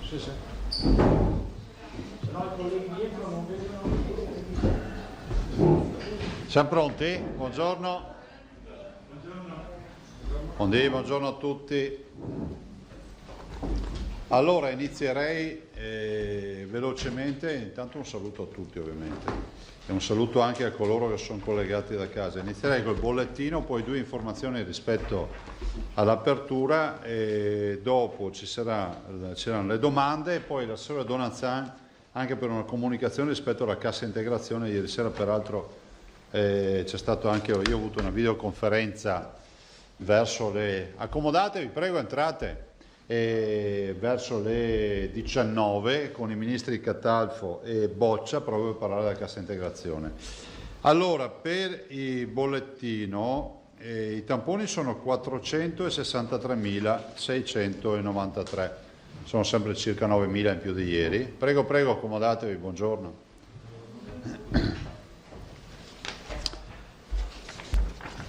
Sì, sì. Se no i colleghi dietro non vedono. Siamo pronti? Buongiorno. Buongiorno a tutti. Allora inizierei velocemente, intanto un saluto a tutti ovviamente e un saluto anche a coloro che sono collegati da casa. Inizierei col bollettino, poi 2 informazioni rispetto all'apertura e dopo c'erano le domande e poi la signora Donanzan anche per una comunicazione rispetto alla cassa integrazione. Ieri sera peraltro c'è stato anche, io ho avuto una videoconferenza verso le... Accomodatevi, prego, entrate. Verso le 19 con i ministri Catalfo e Boccia proprio per parlare della cassa integrazione. Allora, per il bollettino i tamponi sono 463.693, sono sempre circa 9.000 in più di ieri. Prego, accomodatevi, buongiorno.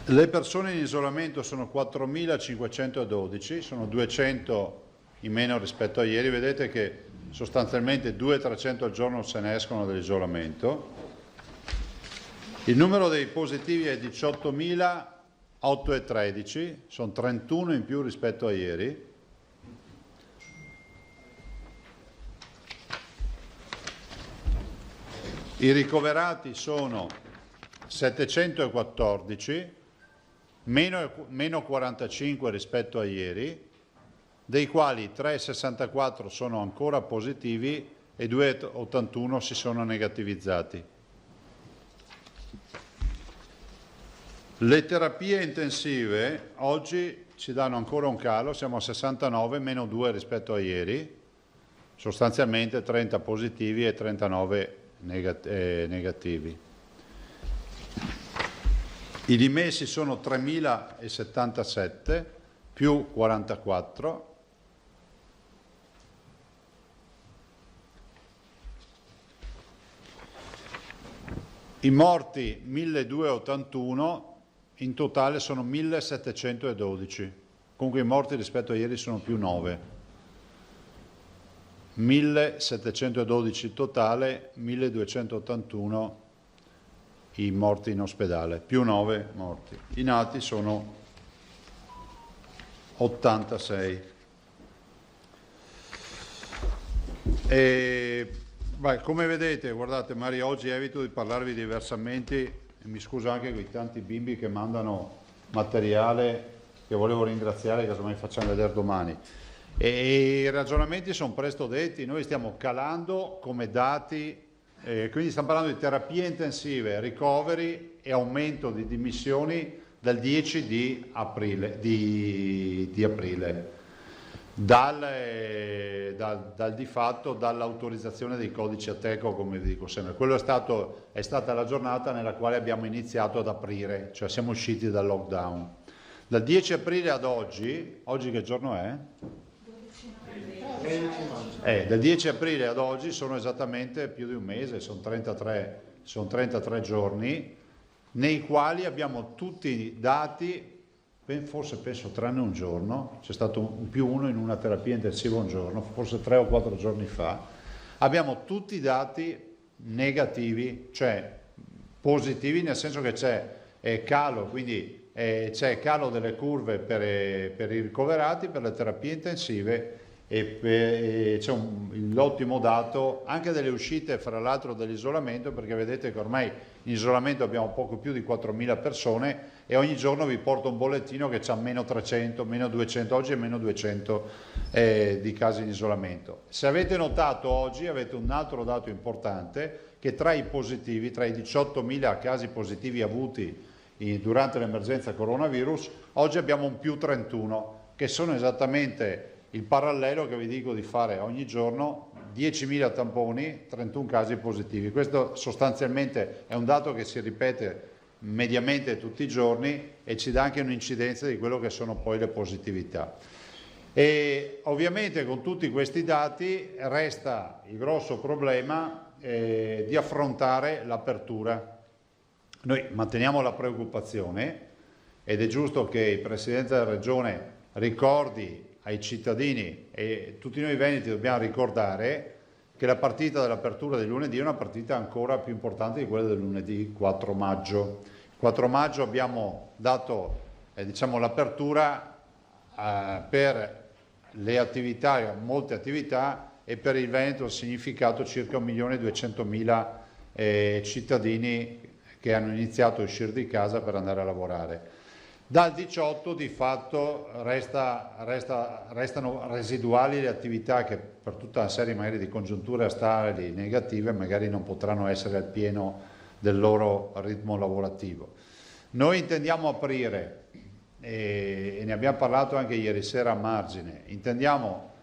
Le persone in isolamento sono 4.512, sono 200 in meno rispetto a ieri. Vedete che sostanzialmente 200-300 al giorno se ne escono dall'isolamento. Il numero dei positivi è 18.813, sono 31 in più rispetto a ieri. I ricoverati sono 714, meno 45 rispetto a ieri, dei quali 364 sono ancora positivi e 281 si sono negativizzati. Le terapie intensive oggi ci danno ancora un calo, siamo a 69, meno 2 rispetto a ieri, sostanzialmente 30 positivi e 39 negativi. I dimessi sono 3.077 più 44. I morti 1.281, in totale sono 1.712, Comunque i morti rispetto a ieri sono più 9. 1712 in totale, 1281 i morti in ospedale, più 9 morti. I nati sono 86. Come vedete, guardate, Mario, oggi evito di parlarvi di versamenti, e mi scuso anche con i tanti bimbi che mandano materiale che volevo ringraziare, che casomai facciamo vedere domani. E i ragionamenti sono presto detti, noi stiamo calando come dati, quindi stiamo parlando di terapie intensive, ricoveri e aumento di dimissioni dal 10 di aprile, dal di fatto dall'autorizzazione dei codici Ateco, come vi dico sempre. Quello è stata la giornata nella quale abbiamo iniziato ad aprire, cioè siamo usciti dal lockdown. Dal 10 aprile ad oggi che giorno è? Dal 10 aprile ad oggi sono esattamente più di un mese, sono 33 giorni, nei quali abbiamo tutti i dati, forse penso tranne un giorno, c'è stato un +1 in una terapia intensiva un giorno, forse 3 o 4 giorni fa, abbiamo tutti i dati negativi, cioè positivi, nel senso che c'è calo, quindi c'è calo delle curve per i ricoverati, per le terapie intensive, e c'è l'ottimo dato anche delle uscite, fra l'altro, dell'isolamento, perché vedete che ormai in isolamento abbiamo poco più di 4.000 persone e ogni giorno vi porto un bollettino che c'ha -300, -200, oggi è -200 di casi in isolamento. Se avete notato, oggi avete un altro dato importante, che tra i positivi, tra i 18.000 casi positivi avuti durante l'emergenza coronavirus, oggi abbiamo un +31, che sono esattamente il parallelo che vi dico di fare ogni giorno: 10.000 tamponi, 31 casi positivi. Questo sostanzialmente è un dato che si ripete mediamente tutti i giorni e ci dà anche un'incidenza di quello che sono poi le positività. E ovviamente con tutti questi dati resta il grosso problema di affrontare l'apertura. Noi manteniamo la preoccupazione ed è giusto che il Presidente della Regione ricordi ai cittadini, e tutti noi veneti dobbiamo ricordare, che la partita dell'apertura di lunedì è una partita ancora più importante di quella del lunedì 4 maggio. Il 4 maggio abbiamo dato l'apertura per le attività, molte attività, e per il Veneto ha significato circa 1.200.000 cittadini che hanno iniziato a uscire di casa per andare a lavorare. Dal 18 di fatto restano residuali le attività che per tutta una serie magari di congiunture astali negative magari non potranno essere al pieno del loro ritmo lavorativo. Noi intendiamo aprire, e ne abbiamo parlato anche ieri sera a margine,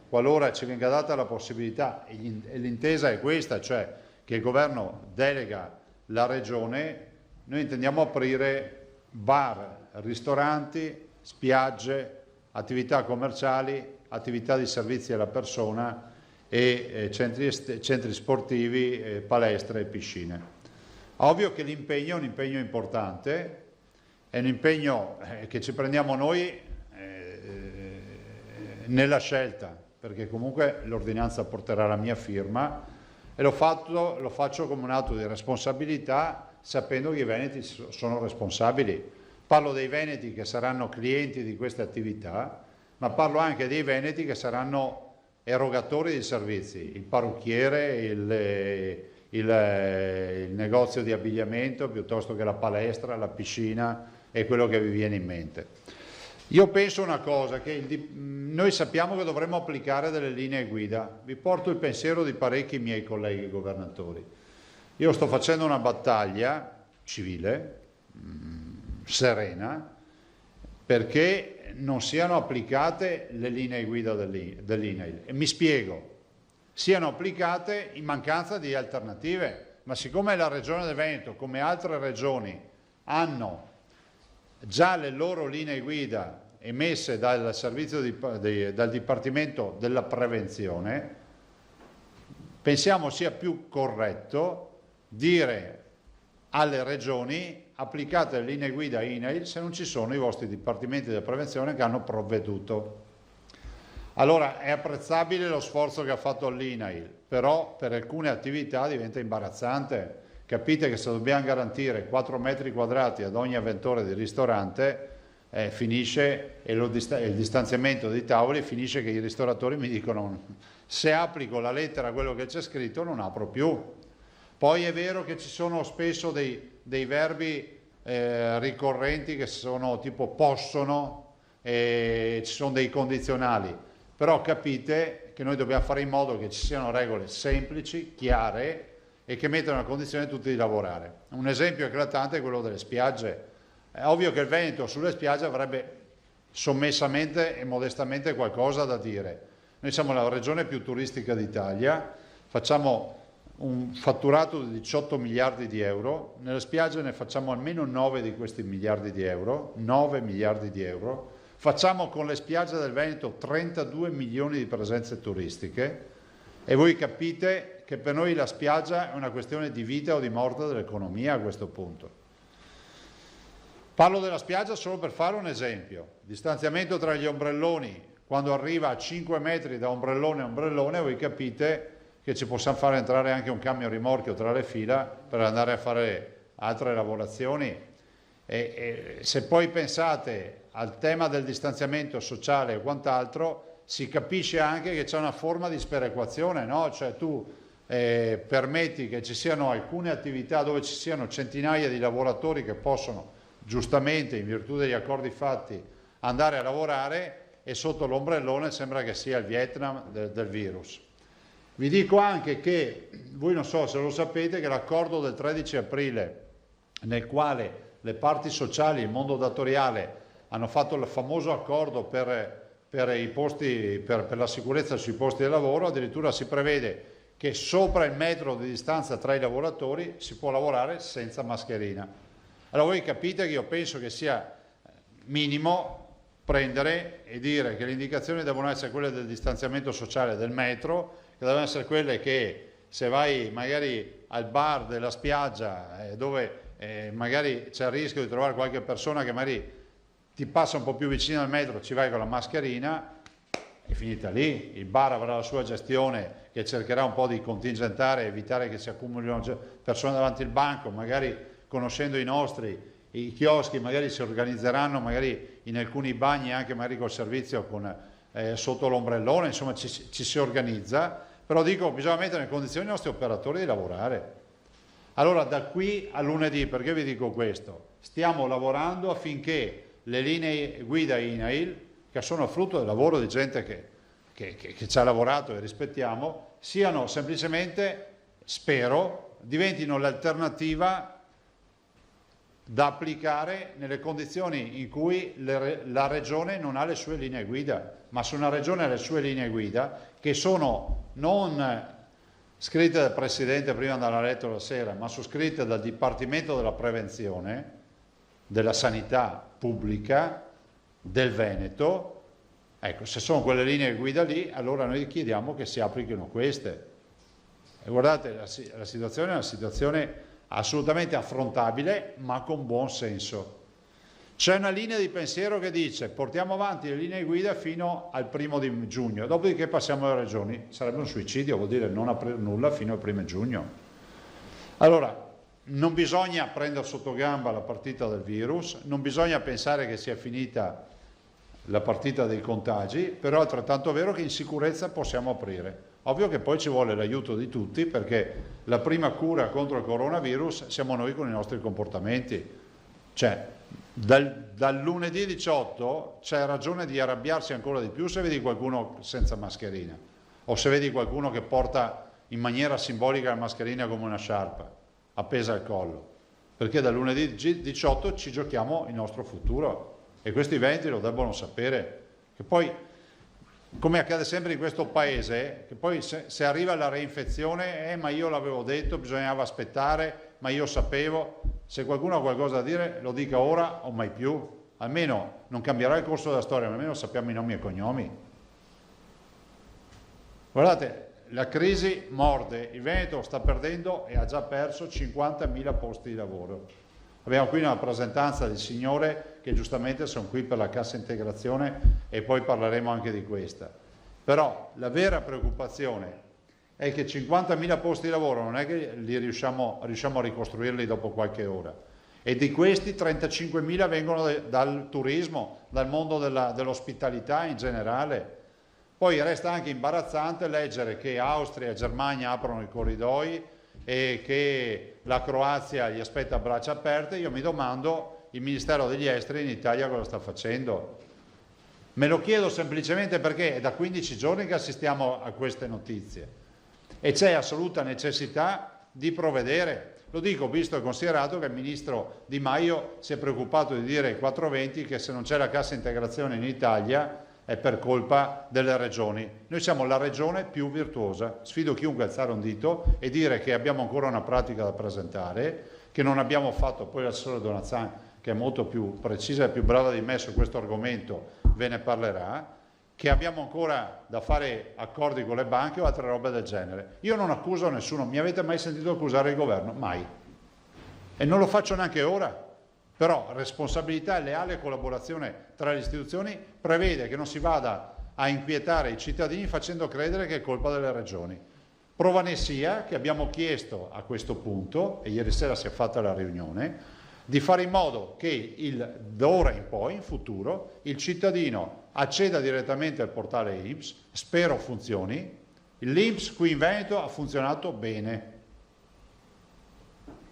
qualora ci venga data la possibilità, e l'intesa è questa, cioè che il governo delega la regione, noi intendiamo aprire bar, ristoranti, spiagge, attività commerciali, attività di servizi alla persona e centri sportivi, palestre e piscine. Ovvio che l'impegno è un impegno importante, è un impegno che ci prendiamo noi nella scelta, perché comunque l'ordinanza porterà la mia firma e lo faccio come un atto di responsabilità, sapendo che i veneti sono responsabili. Parlo dei veneti che saranno clienti di queste attività, ma parlo anche dei veneti che saranno erogatori di servizi, il parrucchiere, il negozio di abbigliamento, piuttosto che la palestra, la piscina e quello che vi viene in mente. Io penso una cosa, che noi sappiamo che dovremmo applicare delle linee guida. Vi porto il pensiero di parecchi miei colleghi governatori. Io sto facendo una battaglia civile, serena, perché non siano applicate le linee guida dell'INAIL. E mi spiego: siano applicate in mancanza di alternative, ma siccome la Regione del Veneto, come altre regioni, hanno già le loro linee guida emesse dal servizio dal Dipartimento della Prevenzione, pensiamo sia più corretto dire alle regioni: applicate le linee guida INAIL se non ci sono i vostri dipartimenti della prevenzione che hanno provveduto. Allora è apprezzabile lo sforzo che ha fatto l'INAIL, però per alcune attività diventa imbarazzante. Capite che se dobbiamo garantire 4 metri quadrati ad ogni avventore di ristorante, finisce, e il distanziamento dei tavoli, finisce che i ristoratori mi dicono: se applico la lettera a quello che c'è scritto non apro più. Poi è vero che ci sono spesso dei verbi ricorrenti che sono tipo possono, ci sono dei condizionali, però capite che noi dobbiamo fare in modo che ci siano regole semplici, chiare e che mettano a condizione tutti di lavorare. Un esempio eclatante è quello delle spiagge. È ovvio che il Veneto sulle spiagge avrebbe sommessamente e modestamente qualcosa da dire. Noi siamo la regione più turistica d'Italia, facciamo un fatturato di 18 miliardi di euro, nelle spiagge ne facciamo almeno 9 di questi miliardi di euro, 9 miliardi di euro, facciamo con le spiagge del Veneto 32 milioni di presenze turistiche e voi capite che per noi la spiaggia è una questione di vita o di morte dell'economia a questo punto. Parlo della spiaggia solo per fare un esempio, distanziamento tra gli ombrelloni, quando arriva a 5 metri da ombrellone a ombrellone voi capite che ci possiamo fare entrare anche un camion rimorchio tra le fila per andare a fare altre lavorazioni. E se poi pensate al tema del distanziamento sociale e quant'altro, si capisce anche che c'è una forma di sperequazione, no? Cioè tu permetti che ci siano alcune attività dove ci siano centinaia di lavoratori che possono giustamente, in virtù degli accordi fatti, andare a lavorare e sotto l'ombrellone sembra che sia il Vietnam del virus. Vi dico anche che, voi non so se lo sapete, che l'accordo del 13 aprile, nel quale le parti sociali, il mondo datoriale, hanno fatto il famoso accordo per i posti, per la sicurezza sui posti di lavoro, addirittura si prevede che sopra il metro di distanza tra i lavoratori si può lavorare senza mascherina. Allora voi capite che io penso che sia minimo prendere e dire che le indicazioni devono essere quelle del distanziamento sociale del metro, che devono essere quelle che se vai magari al bar della spiaggia dove magari c'è il rischio di trovare qualche persona che magari ti passa un po' più vicino al metro, ci vai con la mascherina, è finita lì. Il bar avrà la sua gestione che cercherà un po' di contingentare, evitare che si accumulino persone davanti al banco, magari conoscendo i nostri, i chioschi magari si organizzeranno magari in alcuni bagni anche magari col servizio sotto l'ombrellone, insomma ci si organizza, però dico bisogna mettere in condizioni i nostri operatori di lavorare. Allora da qui a lunedì, perché vi dico questo? Stiamo lavorando affinché le linee guida INAIL, che sono frutto del lavoro di gente che ci ha lavorato e rispettiamo, siano semplicemente, spero, diventino l'alternativa da applicare nelle condizioni in cui la regione non ha le sue linee guida, ma se una regione ha le sue linee guida, che sono non scritte dal Presidente prima di andare a letto la sera, ma sono scritte dal Dipartimento della Prevenzione, della Sanità Pubblica del Veneto, ecco, se sono quelle linee guida lì, allora noi chiediamo che si applichino queste. E guardate, la situazione è una situazione assolutamente affrontabile, ma con buon senso. C'è una linea di pensiero che dice portiamo avanti le linee guida fino al 1° di giugno, dopodiché passiamo alle regioni. Sarebbe un suicidio, vuol dire non aprire nulla fino al 1° giugno. Allora, non bisogna prendere sotto gamba la partita del virus, non bisogna pensare che sia finita la partita dei contagi, però è altrettanto vero che in sicurezza possiamo aprire. Ovvio che poi ci vuole l'aiuto di tutti, perché la prima cura contro il coronavirus siamo noi con i nostri comportamenti. Cioè, dal lunedì 18 c'è ragione di arrabbiarsi ancora di più se vedi qualcuno senza mascherina o se vedi qualcuno che porta in maniera simbolica la mascherina come una sciarpa appesa al collo, perché dal lunedì 18 ci giochiamo il nostro futuro e questi veneti lo debbono sapere. Che poi, come accade sempre in questo paese, che poi se arriva la reinfezione, ma io l'avevo detto, bisognava aspettare, ma io sapevo. Se qualcuno ha qualcosa da dire lo dica ora o mai più, almeno non cambierà il corso della storia, ma almeno sappiamo i nomi e cognomi. Guardate, la crisi morde, il Veneto sta perdendo e ha già perso 50.000 posti di lavoro. Abbiamo qui una rappresentanza di signore che giustamente sono qui per la cassa integrazione e poi parleremo anche di questa. Però la vera preoccupazione è che 50.000 posti di lavoro non è che li riusciamo a ricostruirli dopo qualche ora, e di questi 35.000 vengono dal turismo, dal mondo dell'ospitalità in generale. Poi resta anche imbarazzante leggere che Austria e Germania aprono i corridoi e che la Croazia gli aspetta a braccia aperte. Io mi domando il Ministero degli Esteri in Italia cosa sta facendo. Me lo chiedo semplicemente perché è da 15 giorni che assistiamo a queste notizie e c'è assoluta necessità di provvedere. Lo dico visto e considerato che il ministro Di Maio si è preoccupato di dire ai 420 che se non c'è la cassa integrazione in Italia è per colpa delle regioni. Noi siamo la regione più virtuosa. Sfido chiunque a alzare un dito e dire che abbiamo ancora una pratica da presentare, che non abbiamo fatto. Poi l'assessore Donazzan, che è molto più precisa e più brava di me su questo argomento, ve ne parlerà, che abbiamo ancora da fare accordi con le banche o altre robe del genere. Io non accuso nessuno, mi avete mai sentito accusare il governo? Mai. E non lo faccio neanche ora. Però responsabilità e leale collaborazione tra le istituzioni prevede che non si vada a inquietare i cittadini facendo credere che è colpa delle regioni. Prova ne sia che abbiamo chiesto a questo punto, e ieri sera si è fatta la riunione, di fare in modo che da ora in poi, in futuro, il cittadino acceda direttamente al portale INPS, spero funzioni. L'INPS qui in Veneto ha funzionato bene,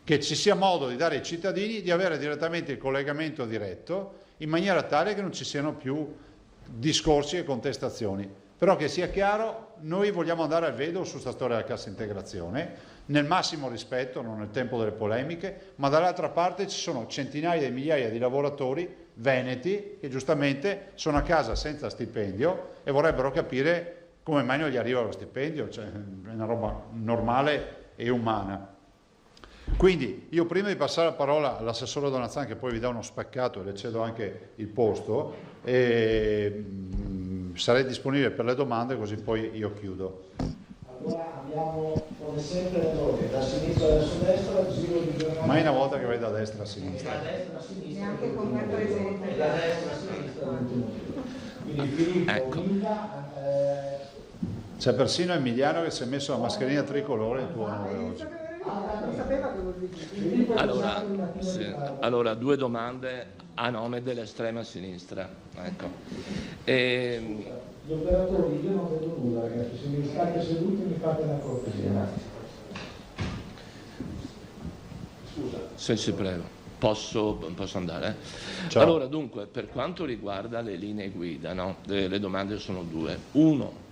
che ci sia modo di dare ai cittadini di avere direttamente il collegamento diretto in maniera tale che non ci siano più discorsi e contestazioni. Però che sia chiaro, noi vogliamo andare al vedo su questa storia della cassa integrazione, nel massimo rispetto, non nel tempo delle polemiche, ma dall'altra parte ci sono centinaia di migliaia di lavoratori veneti che giustamente sono a casa senza stipendio e vorrebbero capire come mai non gli arriva lo stipendio, cioè è una roba normale e umana. Quindi io prima di passare la parola all'assessore Donazzan, che poi vi dà uno spaccato e le cedo anche il posto, sarei disponibile per le domande, così poi io chiudo. Allora abbiamo come sempre l'errore da sinistra verso destra, giro di giornata. Mai una volta che vai da destra a sinistra. Da destra a sinistra. Neanche con me presente. Da destra a sinistra. Quindi Filippo, Linda, c'è persino Emiliano che si è messo la mascherina tricolore in tuo nome oggi. Allora, due domande a nome dell'estrema sinistra. Ecco. Gli operatori, io non vedo nulla, ragazzi, se mi state seduti mi fate una cortesia. Scusa. Sì, prego. Posso andare? Ciao. Allora, dunque, per quanto riguarda le linee guida, no? Le domande sono due. Uno,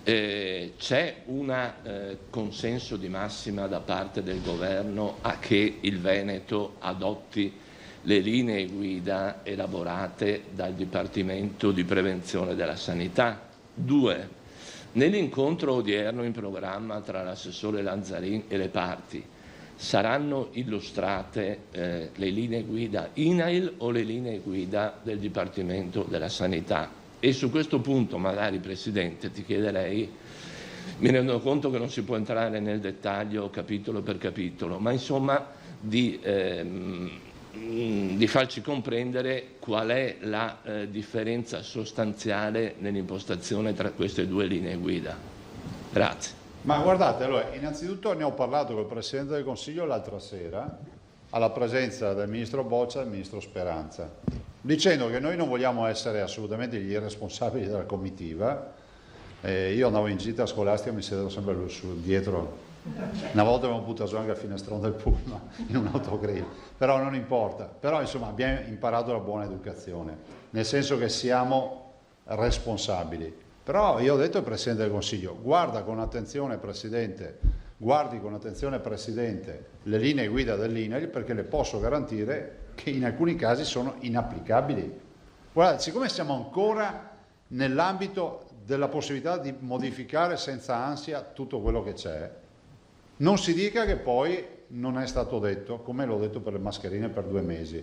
c'è un consenso di massima da parte del governo a che il Veneto adotti le linee guida elaborate dal Dipartimento di Prevenzione della Sanità? Due, nell'incontro odierno in programma tra l'assessore Lanzarin e le parti saranno illustrate le linee guida INAIL o le linee guida del Dipartimento della Sanità? E su questo punto, magari Presidente, ti chiederei, mi rendo conto che non si può entrare nel dettaglio capitolo per capitolo, ma insomma di farci comprendere qual è la differenza sostanziale nell'impostazione tra queste due linee guida. Grazie. Ma guardate, allora, innanzitutto ne ho parlato col Presidente del Consiglio l'altra sera, alla presenza del Ministro Boccia e del Ministro Speranza, dicendo che noi non vogliamo essere assolutamente gli irresponsabili della comitiva. Io andavo in gita scolastica, mi sedevo sempre dietro. Una volta abbiamo buttato anche al finestrone del pullman in un autogrill, però non importa. Però insomma abbiamo imparato la buona educazione, nel senso che siamo responsabili. Però io ho detto al Presidente del Consiglio, guardi con attenzione Presidente, le linee guida dell'INAIL, perché le posso garantire che in alcuni casi sono inapplicabili. Guardate, siccome siamo ancora nell'ambito della possibilità di modificare senza ansia tutto quello che c'è, non si dica che poi non è stato detto, come l'ho detto per le mascherine per 2 mesi.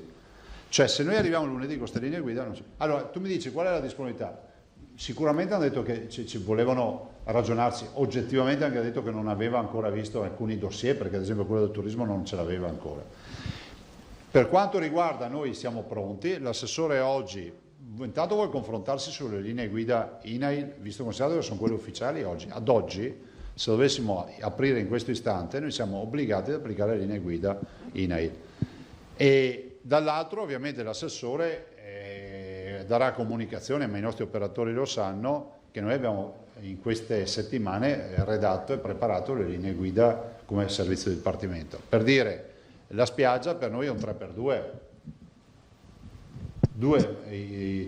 Cioè, se noi arriviamo lunedì con queste linee guida... Allora, tu mi dici qual è la disponibilità? Sicuramente hanno detto che ci volevano ragionarsi, oggettivamente hanno detto che non aveva ancora visto alcuni dossier, perché ad esempio quello del turismo non ce l'aveva ancora. Per quanto riguarda noi siamo pronti, l'assessore oggi intanto vuole confrontarsi sulle linee guida INAIL, visto considerato che sono quelle ufficiali oggi. Ad oggi, se dovessimo aprire in questo istante, noi siamo obbligati ad applicare le linee guida INAIL. E dall'altro ovviamente l'assessore darà comunicazione, ma i nostri operatori lo sanno, che noi abbiamo in queste settimane redatto e preparato le linee guida come servizio di dipartimento. Per dire, la spiaggia per noi è un 3x2,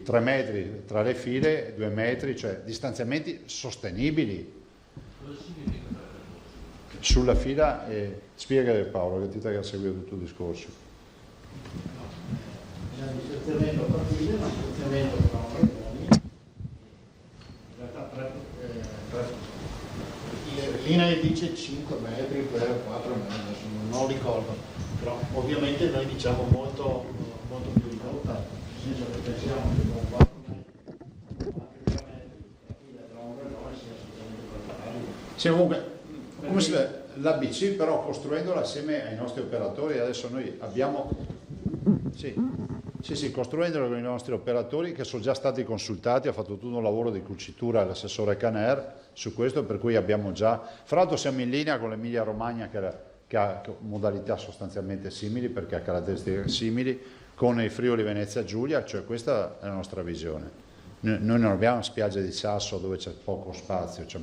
3 metri tra le file, 2 metri, cioè distanziamenti sostenibili. Sulla fila, spiega Paolo, che ti ha seguito tutto il discorso. C'è un distanziamento tra file, ma distanziamento tra regioni. In realtà l'INAIL dice 5 metri per 4 metri, non lo ricordo, però ovviamente noi diciamo molto più ridotta, nel senso che pensiamo che con 4 metri, anche 3 metri, la fila tra un regione sia assolutamente praticabile. Sì, comunque, come si vede, l'ABC però costruendola assieme ai nostri operatori, adesso noi abbiamo, costruendola con i nostri operatori che sono già stati consultati, ha fatto tutto un lavoro di cucitura l'assessore Caner su questo, per cui abbiamo già, fra l'altro siamo in linea con l'Emilia Romagna che ha modalità sostanzialmente simili, perché ha caratteristiche simili, con il Friuli Venezia Giulia, cioè questa è la nostra visione. Noi non abbiamo spiagge di sasso dove c'è poco spazio, cioè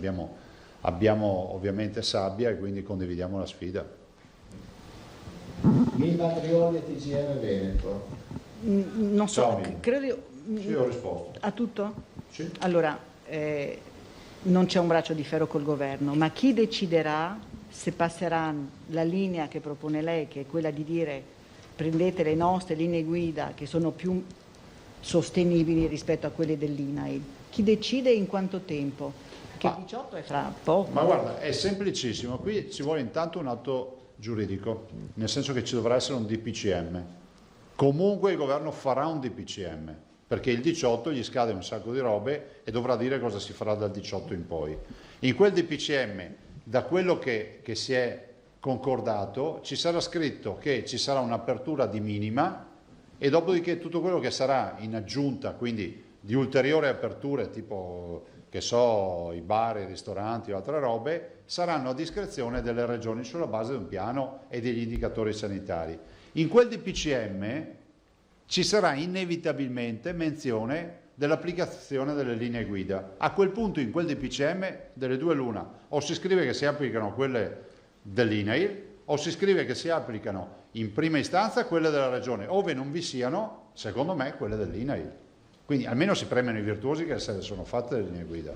abbiamo ovviamente sabbia e quindi condividiamo la sfida. Milva Trioli e TGR Veneto. Non so, Ciao, credo... Sì, ho risposto. A tutto? Sì. Allora, non c'è un braccio di ferro col governo, ma chi deciderà se passerà la linea che propone lei, che è quella di dire prendete le nostre linee guida che sono più sostenibili rispetto a quelle dell'INAIL? Chi decide in quanto tempo? Che il 18 è fra poco. Ma guarda, è semplicissimo, qui ci vuole intanto un atto giuridico, nel senso che ci dovrà essere un DPCM. Comunque il governo farà un DPCM, perché il 18 gli scade un sacco di robe e dovrà dire cosa si farà dal 18 in poi. In quel DPCM, da quello che si è concordato, ci sarà scritto che ci sarà un'apertura di minima e dopodiché tutto quello che sarà in aggiunta, quindi di ulteriori aperture tipo, che so, i bar, i ristoranti o altre robe, saranno a discrezione delle regioni sulla base di un piano e degli indicatori sanitari. In quel DPCM ci sarà inevitabilmente menzione dell'applicazione delle linee guida. A quel punto in quel DPCM delle due l'una, o si scrive che si applicano quelle dell'INAIL o si scrive che si applicano in prima istanza quelle della regione, ove non vi siano, secondo me, quelle dell'INAIL. Quindi almeno si premiano i virtuosi che se ne sono fatte le linee guida.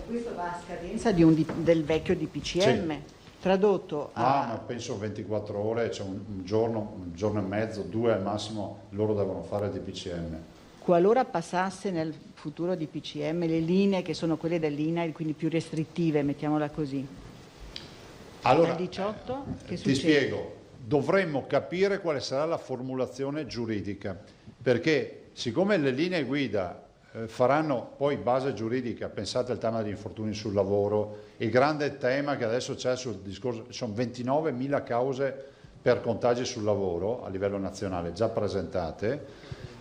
Questo va a scadenza del vecchio DPCM, sì. Tradotto a... ma penso 24 ore, cioè un giorno e mezzo, 2 al massimo, loro devono fare il DPCM. Qualora passasse nel futuro DPCM le linee che sono quelle dell'INAIL, quindi più restrittive, mettiamola così. Allora, al 18 che ti succede? spiego, dovremmo capire quale sarà la formulazione giuridica, perché siccome le linee guida faranno poi base giuridica, pensate al tema degli infortuni sul lavoro, il grande tema che adesso c'è sul discorso, sono 29.000 cause per contagi sul lavoro a livello nazionale già presentate,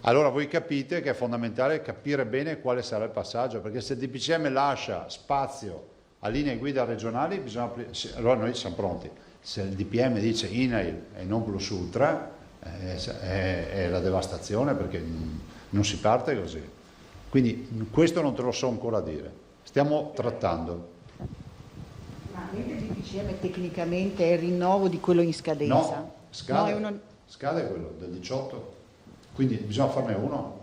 allora voi capite che è fondamentale capire bene quale sarà il passaggio, perché se il DPCM lascia spazio a linee guida regionali, allora noi siamo pronti. Se il DPM dice INAIL e non plus ultra, è la devastazione, perché non si parte così. Quindi questo non te lo so ancora dire, stiamo trattando. Ma mentre il DPCM tecnicamente è il rinnovo di quello in scadenza? No, scade quello del 18, quindi bisogna farne uno.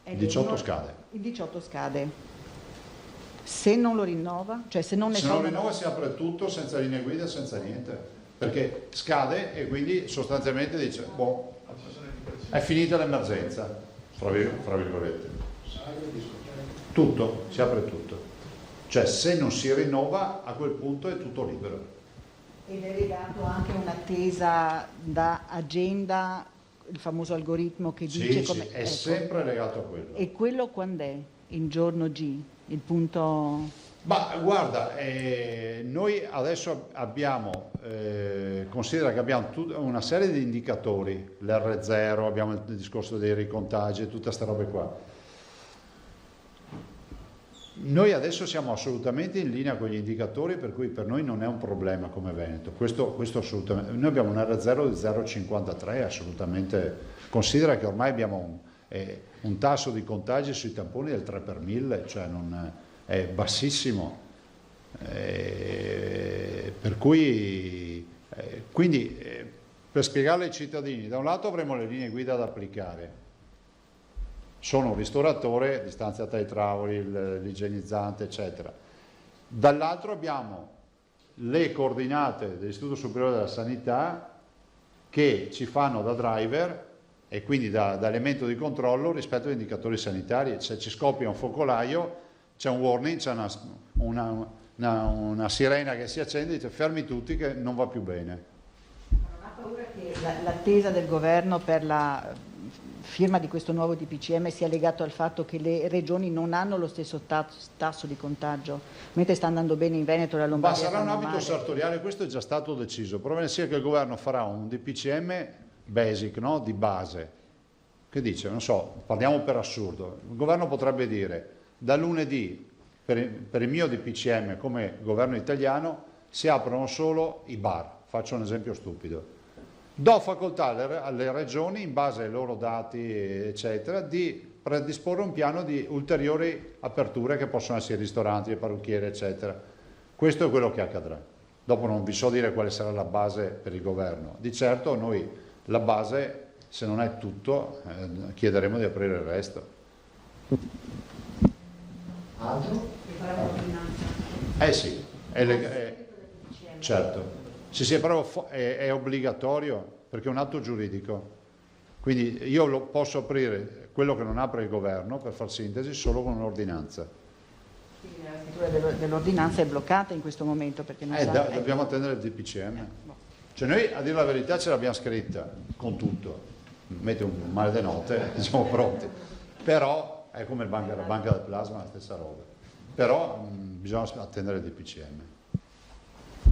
Il 18 scade. Il 18 scade. Se non lo rinnova? Cioè se non lo rinnova si apre tutto senza linee guida, senza niente, perché scade e quindi sostanzialmente dice, boh, è finita l'emergenza, fra virgolette. Tutto, si apre tutto. Cioè se non si rinnova a quel punto è tutto libero. Ed è legato anche a un'attesa da agenda, il famoso algoritmo che dice come... Sì, è sempre legato a quello. E quello quando è? Il giorno G? Il punto Ma guarda, noi adesso abbiamo, considera che abbiamo una serie di indicatori, l'R0, abbiamo il discorso dei ricontagi e tutte queste robe qua. Noi adesso siamo assolutamente in linea con gli indicatori, per cui per noi non è un problema come Veneto, questo assolutamente. Noi abbiamo un R0 di 0,53, assolutamente, considera che ormai abbiamo un tasso di contagi sui tamponi del 3 per 1000, cioè non è bassissimo, per cui quindi per spiegarle ai cittadini, da un lato avremo le linee guida da applicare, sono un ristoratore, distanza tra i tavoli, l'igienizzante eccetera, dall'altro abbiamo le coordinate dell'Istituto Superiore della Sanità che ci fanno da driver e quindi da elemento di controllo rispetto agli indicatori sanitari. Se ci scoppia un focolaio c'è un warning, c'è una sirena che si accende e dice fermi tutti che non va più bene. Non ha paura che l'attesa del governo per la firma di questo nuovo DPCM sia legato al fatto che le regioni non hanno lo stesso tasso di contagio, mentre sta andando bene in Veneto e la Lombardia? Ma sarà un abito sartoriale, questo è già stato deciso, però sia che il governo farà un DPCM basic, no? Di base, che dice, non so, parliamo per assurdo, il governo potrebbe dire da lunedì per il mio DPCM come governo italiano si aprono solo i bar, faccio un esempio stupido. Do facoltà alle regioni, in base ai loro dati, eccetera, di predisporre un piano di ulteriori aperture che possono essere ristoranti, parrucchieri, eccetera. Questo è quello che accadrà. Dopo non vi so dire quale sarà la base per il governo. Di certo noi la base, se non è tutto, chiederemo di aprire il resto. Altro? Sì, certo. Sì, però è obbligatorio perché è un atto giuridico. Quindi io lo posso aprire, quello che non apre il governo, per far sintesi, solo con un'ordinanza. Quindi la scrittura dell'ordinanza è bloccata in questo momento perché non dobbiamo attendere il DPCM. Cioè noi, a dire la verità, ce l'abbiamo scritta con tutto. Mette un male di notte e siamo pronti. Però è come la banca del plasma, la stessa roba. Però bisogna attendere il DPCM.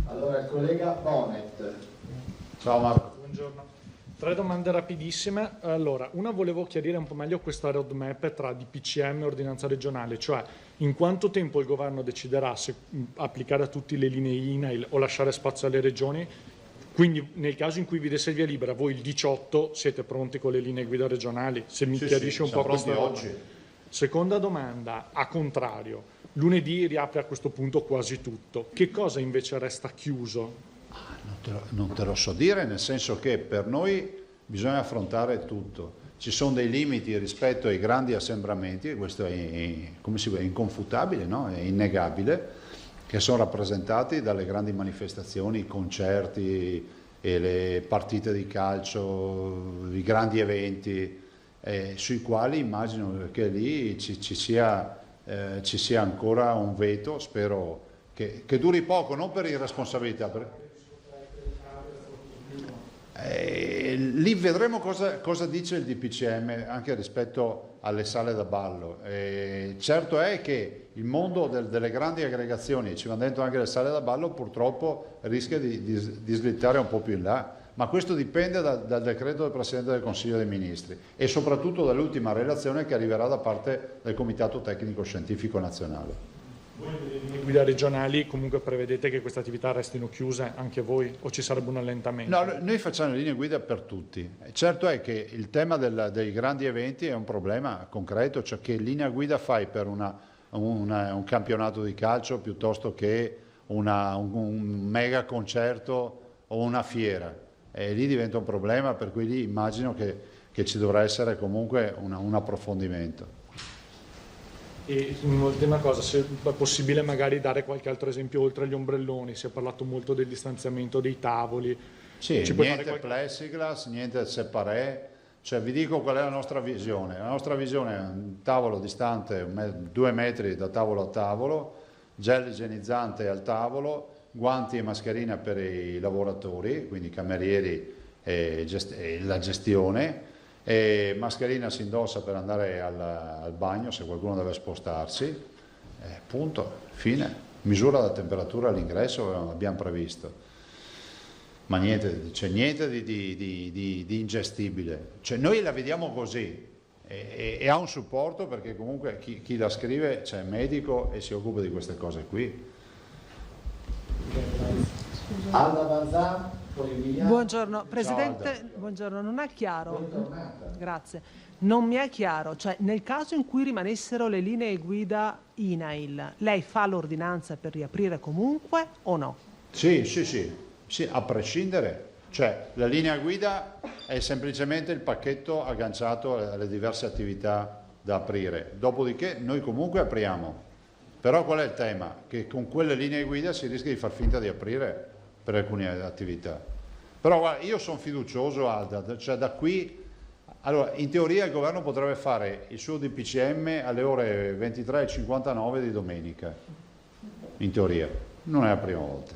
Allora il collega Bonet. Ciao Marco. Buongiorno. 3 domande rapidissime. Allora, una, volevo chiarire un po' meglio questa roadmap tra DPCM e ordinanza regionale, cioè in quanto tempo il governo deciderà se applicare a tutte le linee INAIL o lasciare spazio alle regioni. Quindi nel caso in cui vi desse il via libera, voi il 18 siete pronti con le linee guida regionali? Se mi chiarisce un po' questa roba. Oggi. Seconda domanda, a contrario, lunedì riapre a questo punto quasi tutto. Che cosa invece resta chiuso? Non te lo so dire, nel senso che per noi bisogna affrontare tutto. Ci sono dei limiti rispetto ai grandi assembramenti, e questo è inconfutabile, no? È innegabile, che sono rappresentati dalle grandi manifestazioni, i concerti, e le partite di calcio, i grandi eventi, sui quali immagino che lì ci sia ancora un veto, spero che duri poco, non per irresponsabilità. Lì vedremo cosa dice il DPCM anche rispetto alle sale da ballo. Certo è che il mondo delle grandi aggregazioni, ci va dentro anche le sale da ballo, purtroppo rischia di slittare un po' più in là, ma questo dipende dal decreto del Presidente del Consiglio dei Ministri e soprattutto dall'ultima relazione che arriverà da parte del Comitato Tecnico Scientifico Nazionale. Voi nelle linee guida regionali comunque prevedete che queste attività restino chiuse anche voi o ci sarebbe un allentamento? No, noi facciamo le linee guida per tutti. Certo è che il tema dei grandi eventi è un problema concreto, cioè che linea guida fai per un campionato di calcio piuttosto che un mega concerto o una fiera. E lì diventa un problema, per cui lì immagino che ci dovrà essere comunque un approfondimento. E un'ultima cosa, se è possibile magari dare qualche altro esempio oltre agli ombrelloni, si è parlato molto del distanziamento dei tavoli. Sì, niente plexiglass, niente separé, cioè vi dico qual è la nostra visione. La nostra visione è un tavolo distante 2 metri da tavolo a tavolo, gel igienizzante al tavolo, guanti e mascherina per i lavoratori, quindi camerieri e la gestione, e mascherina si indossa per andare al bagno se qualcuno deve spostarsi, Punto, fine. Misura la temperatura all'ingresso, abbiamo previsto. Ma niente, c'è niente di ingestibile. Cioè, noi la vediamo così e ha un supporto, perché comunque chi la scrive c'è medico e si occupa di queste cose qui. Alda Banzà, poi Emiliano. Buongiorno Presidente, buongiorno. Non è chiaro, grazie, non mi è chiaro, cioè nel caso in cui rimanessero le linee guida INAIL, lei fa l'ordinanza per riaprire comunque o no? Sì, a prescindere, cioè la linea guida è semplicemente il pacchetto agganciato alle diverse attività da aprire, dopodiché noi comunque apriamo, però qual è il tema? Che con quelle linee guida si rischia di far finta di aprire per alcune attività. Però guarda, io sono fiducioso, Alda, cioè da qui, allora in teoria il governo potrebbe fare il suo DPCM alle ore 23:59 di domenica, in teoria, non è la prima volta,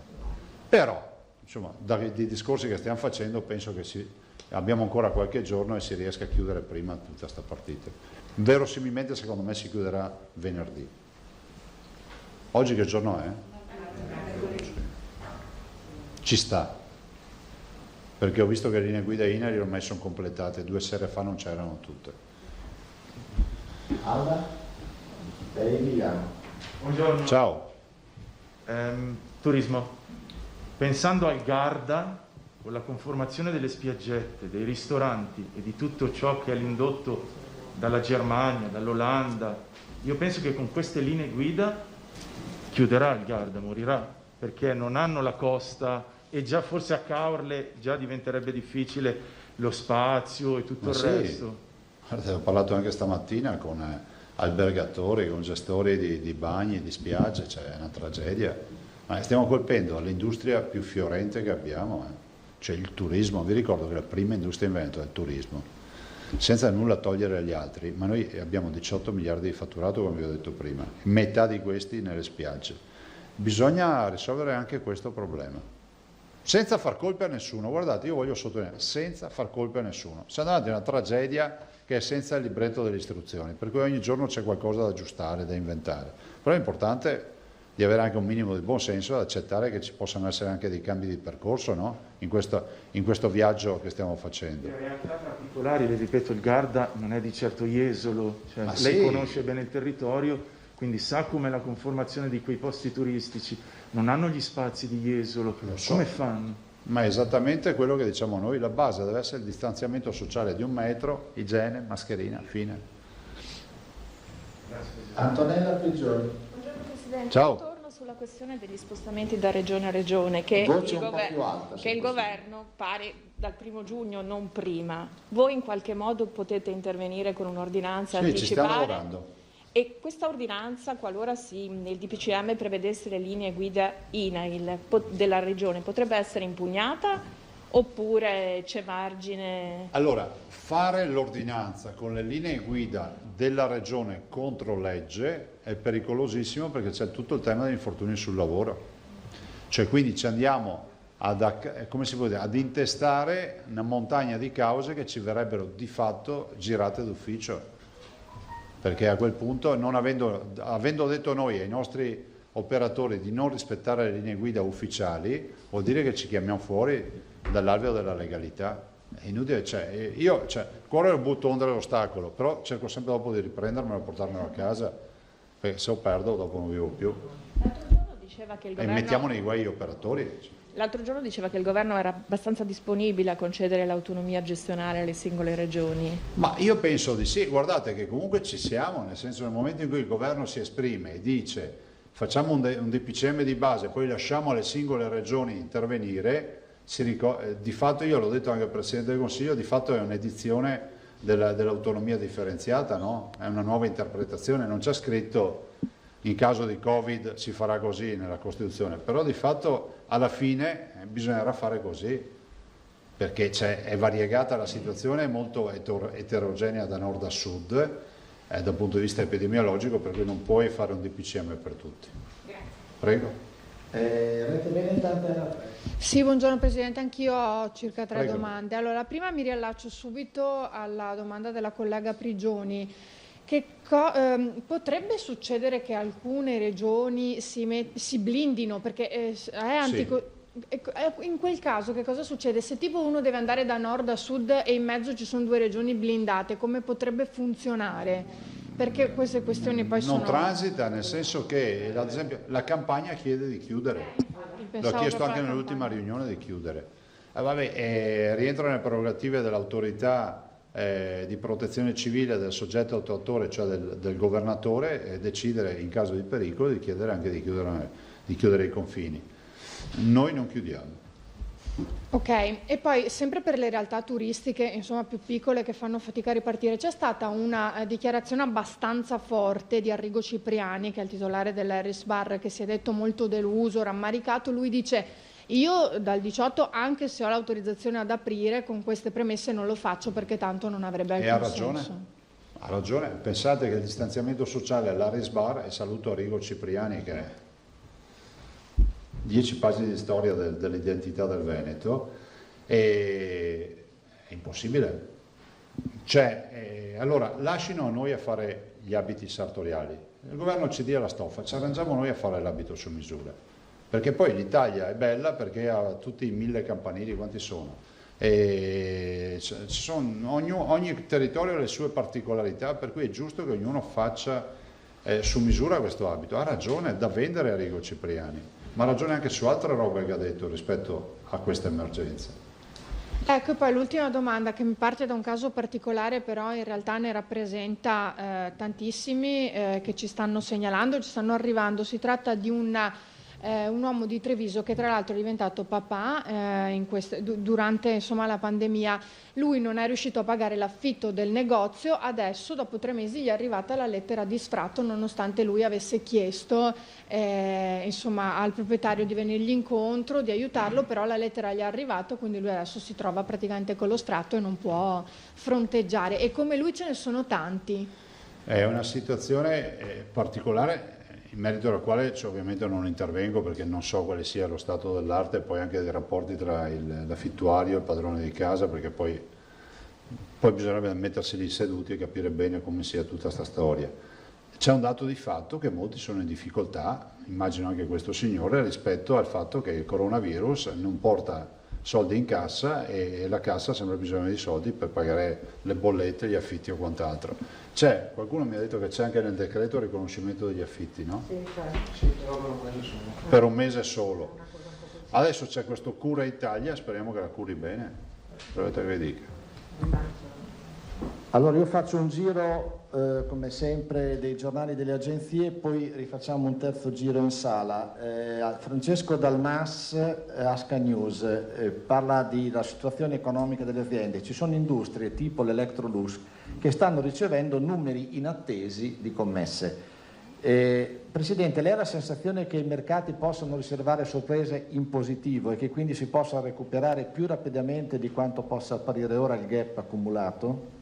però insomma, dai discorsi che stiamo facendo penso che abbiamo ancora qualche giorno e si riesca a chiudere prima tutta questa partita. Verosimilmente secondo me si chiuderà venerdì. Oggi che giorno è? Ci sta, perché ho visto che le linee guida INAIL ormai sono completate, 2 sere fa non c'erano tutte. Alda e Emiliano. Buongiorno. Ciao. Turismo. Pensando al Garda, con la conformazione delle spiaggette, dei ristoranti e di tutto ciò che è l'indotto dalla Germania, dall'Olanda, io penso che con queste linee guida chiuderà il Garda, morirà, perché non hanno la costa e già forse a Caorle già diventerebbe difficile lo spazio e tutto il resto. Guarda, ho parlato anche stamattina con albergatori, con gestori di bagni, di spiagge, cioè è una tragedia. Ma stiamo colpendo l'industria più fiorente che abbiamo, cioè il turismo. Vi ricordo che la prima industria in Veneto è il turismo, senza nulla togliere agli altri, ma noi abbiamo 18 miliardi di fatturato, come vi ho detto prima, metà di questi nelle spiagge. Bisogna risolvere anche questo problema, senza far colpe a nessuno. Guardate, io voglio sottolineare, senza far colpe a nessuno. Siamo davanti a una tragedia che è senza il libretto delle istruzioni, per cui ogni giorno c'è qualcosa da aggiustare, da inventare. Però è importante di avere anche un minimo di buon senso, ad accettare che ci possano essere anche dei cambi di percorso, no? in questo viaggio che stiamo facendo. In realtà particolari, le ripeto, il Garda non è di certo Jesolo, cioè, lei sì, conosce bene il territorio, quindi sa com'è la conformazione di quei posti turistici, non hanno gli spazi di Jesolo, come fanno? Ma è esattamente quello che diciamo noi, la base deve essere il distanziamento sociale di 1 metro, igiene, mascherina, fine. Antonella Peggiori. Buongiorno Presidente. Ciao. Sulla questione degli spostamenti da regione a regione, che il governo pare dal 1° giugno, non prima. Voi in qualche modo potete intervenire con un'ordinanza Sì, anticipare? ci stiamo lavorando. E questa ordinanza, qualora nel DPCM prevedesse le linee guida INAIL della regione, potrebbe essere impugnata oppure c'è margine? Allora, fare l'ordinanza con le linee guida della regione contro legge è pericolosissimo, perché c'è tutto il tema degli infortuni sul lavoro. Cioè, quindi ci andiamo ad intestare una montagna di cause che ci verrebbero di fatto girate d'ufficio. Perché a quel punto, non avendo detto noi ai nostri operatori di non rispettare le linee guida ufficiali, vuol dire che ci chiamiamo fuori dall'alveo della legalità. È inutile, io il cuore lo butto oltre l'ostacolo, però cerco sempre dopo di riprendermelo e portarmelo a casa, perché se lo perdo dopo non vivo più. L'altro giorno diceva che il governo... E mettiamo nei guai gli operatori. L'altro giorno diceva che il governo era abbastanza disponibile a concedere l'autonomia gestionale alle singole regioni. Ma io penso di sì, guardate che comunque ci siamo, nel senso, nel momento in cui il governo si esprime e dice facciamo un DPCM di base, poi lasciamo alle singole regioni intervenire, di fatto, io l'ho detto anche al Presidente del Consiglio, di fatto è un'edizione dell'autonomia differenziata, no? È una nuova interpretazione, non c'è scritto in caso di Covid si farà così nella Costituzione, però di fatto alla fine bisognerà fare così, perché è variegata la situazione, è molto eterogenea da nord a sud, dal punto di vista epidemiologico, per cui non puoi fare un DPCM per tutti. Grazie. Prego. Rete Veneta, Antena 3. Sì, buongiorno Presidente, anch'io ho circa 3 Prego. domande. Allora, prima mi riallaccio subito alla domanda della collega Prigioni, potrebbe succedere che alcune regioni si blindino perché è antico. In quel caso che cosa succede? Se tipo uno deve andare da nord a sud e in mezzo ci sono 2 regioni blindate, come potrebbe funzionare? Perché queste questioni poi non transita, nel senso che ad esempio la Campania chiede di chiudere, l'ho chiesto anche nell'ultima riunione di chiudere. Rientra nelle prerogative dell'autorità di protezione civile del soggetto attuatore, cioè del governatore, decidere in caso di pericolo di chiedere anche di chiudere i confini. Noi non chiudiamo. Ok, e poi sempre per le realtà turistiche, insomma più piccole che fanno fatica a ripartire, c'è stata una dichiarazione abbastanza forte di Arrigo Cipriani, che è il titolare dell'Harris Bar, che si è detto molto deluso, rammaricato. Lui dice: io dal 18, anche se ho l'autorizzazione ad aprire, con queste premesse non lo faccio perché tanto non avrebbe alcun senso. Ha ragione, pensate che il distanziamento sociale all'Harris Bar, e saluto Arrigo Cipriani che è 10 pagine di storia dell'identità del Veneto, è impossibile. Allora lasciano a noi a fare gli abiti sartoriali, il governo ci dia la stoffa, ci arrangiamo noi a fare l'abito su misura, perché poi l'Italia è bella perché ha tutti i 1000 campanili, quanti sono? Ogni territorio ha le sue particolarità, per cui è giusto che ognuno faccia su misura questo abito. Ha ragione, è da vendere Arrigo Cipriani, ma ha ragione anche su altre robe che ha detto rispetto a questa emergenza. Ecco, poi l'ultima domanda, che mi parte da un caso particolare, però in realtà ne rappresenta tantissimi che ci stanno segnalando, ci stanno arrivando. Si tratta di un uomo di Treviso che tra l'altro è diventato papà durante la pandemia. Lui non è riuscito a pagare l'affitto del negozio, adesso dopo 3 mesi gli è arrivata la lettera di sfratto, nonostante lui avesse chiesto al proprietario di venirgli incontro, di aiutarlo, però la lettera gli è arrivata, quindi lui adesso si trova praticamente con lo sfratto e non può fronteggiare. E come lui ce ne sono tanti. È una situazione particolare, in merito alla quale ovviamente non intervengo perché non so quale sia lo stato dell'arte e poi anche dei rapporti tra l'affittuario e il padrone di casa, perché poi bisognerebbe mettersi lì seduti e capire bene come sia tutta questa storia. C'è un dato di fatto che molti sono in difficoltà, immagino anche questo signore, rispetto al fatto che il coronavirus non porta soldi in cassa e la cassa ha sempre bisogno di soldi per pagare le bollette, gli affitti o quant'altro. Qualcuno mi ha detto che c'è anche nel decreto il riconoscimento degli affitti, no? Sì, però per un mese solo. Per un mese solo. Adesso c'è questo Cura Italia, speriamo che la curi bene. Dovete che vi dica. Allora io faccio un giro come sempre dei giornali, delle agenzie, poi rifacciamo un terzo giro in sala. Francesco Dalmas, Asca News, parla della situazione economica delle aziende. Ci sono industrie tipo l'Electrolux che stanno ricevendo numeri inattesi di commesse. Presidente, lei ha la sensazione che i mercati possano riservare sorprese in positivo e che quindi si possa recuperare più rapidamente di quanto possa apparire ora il gap accumulato?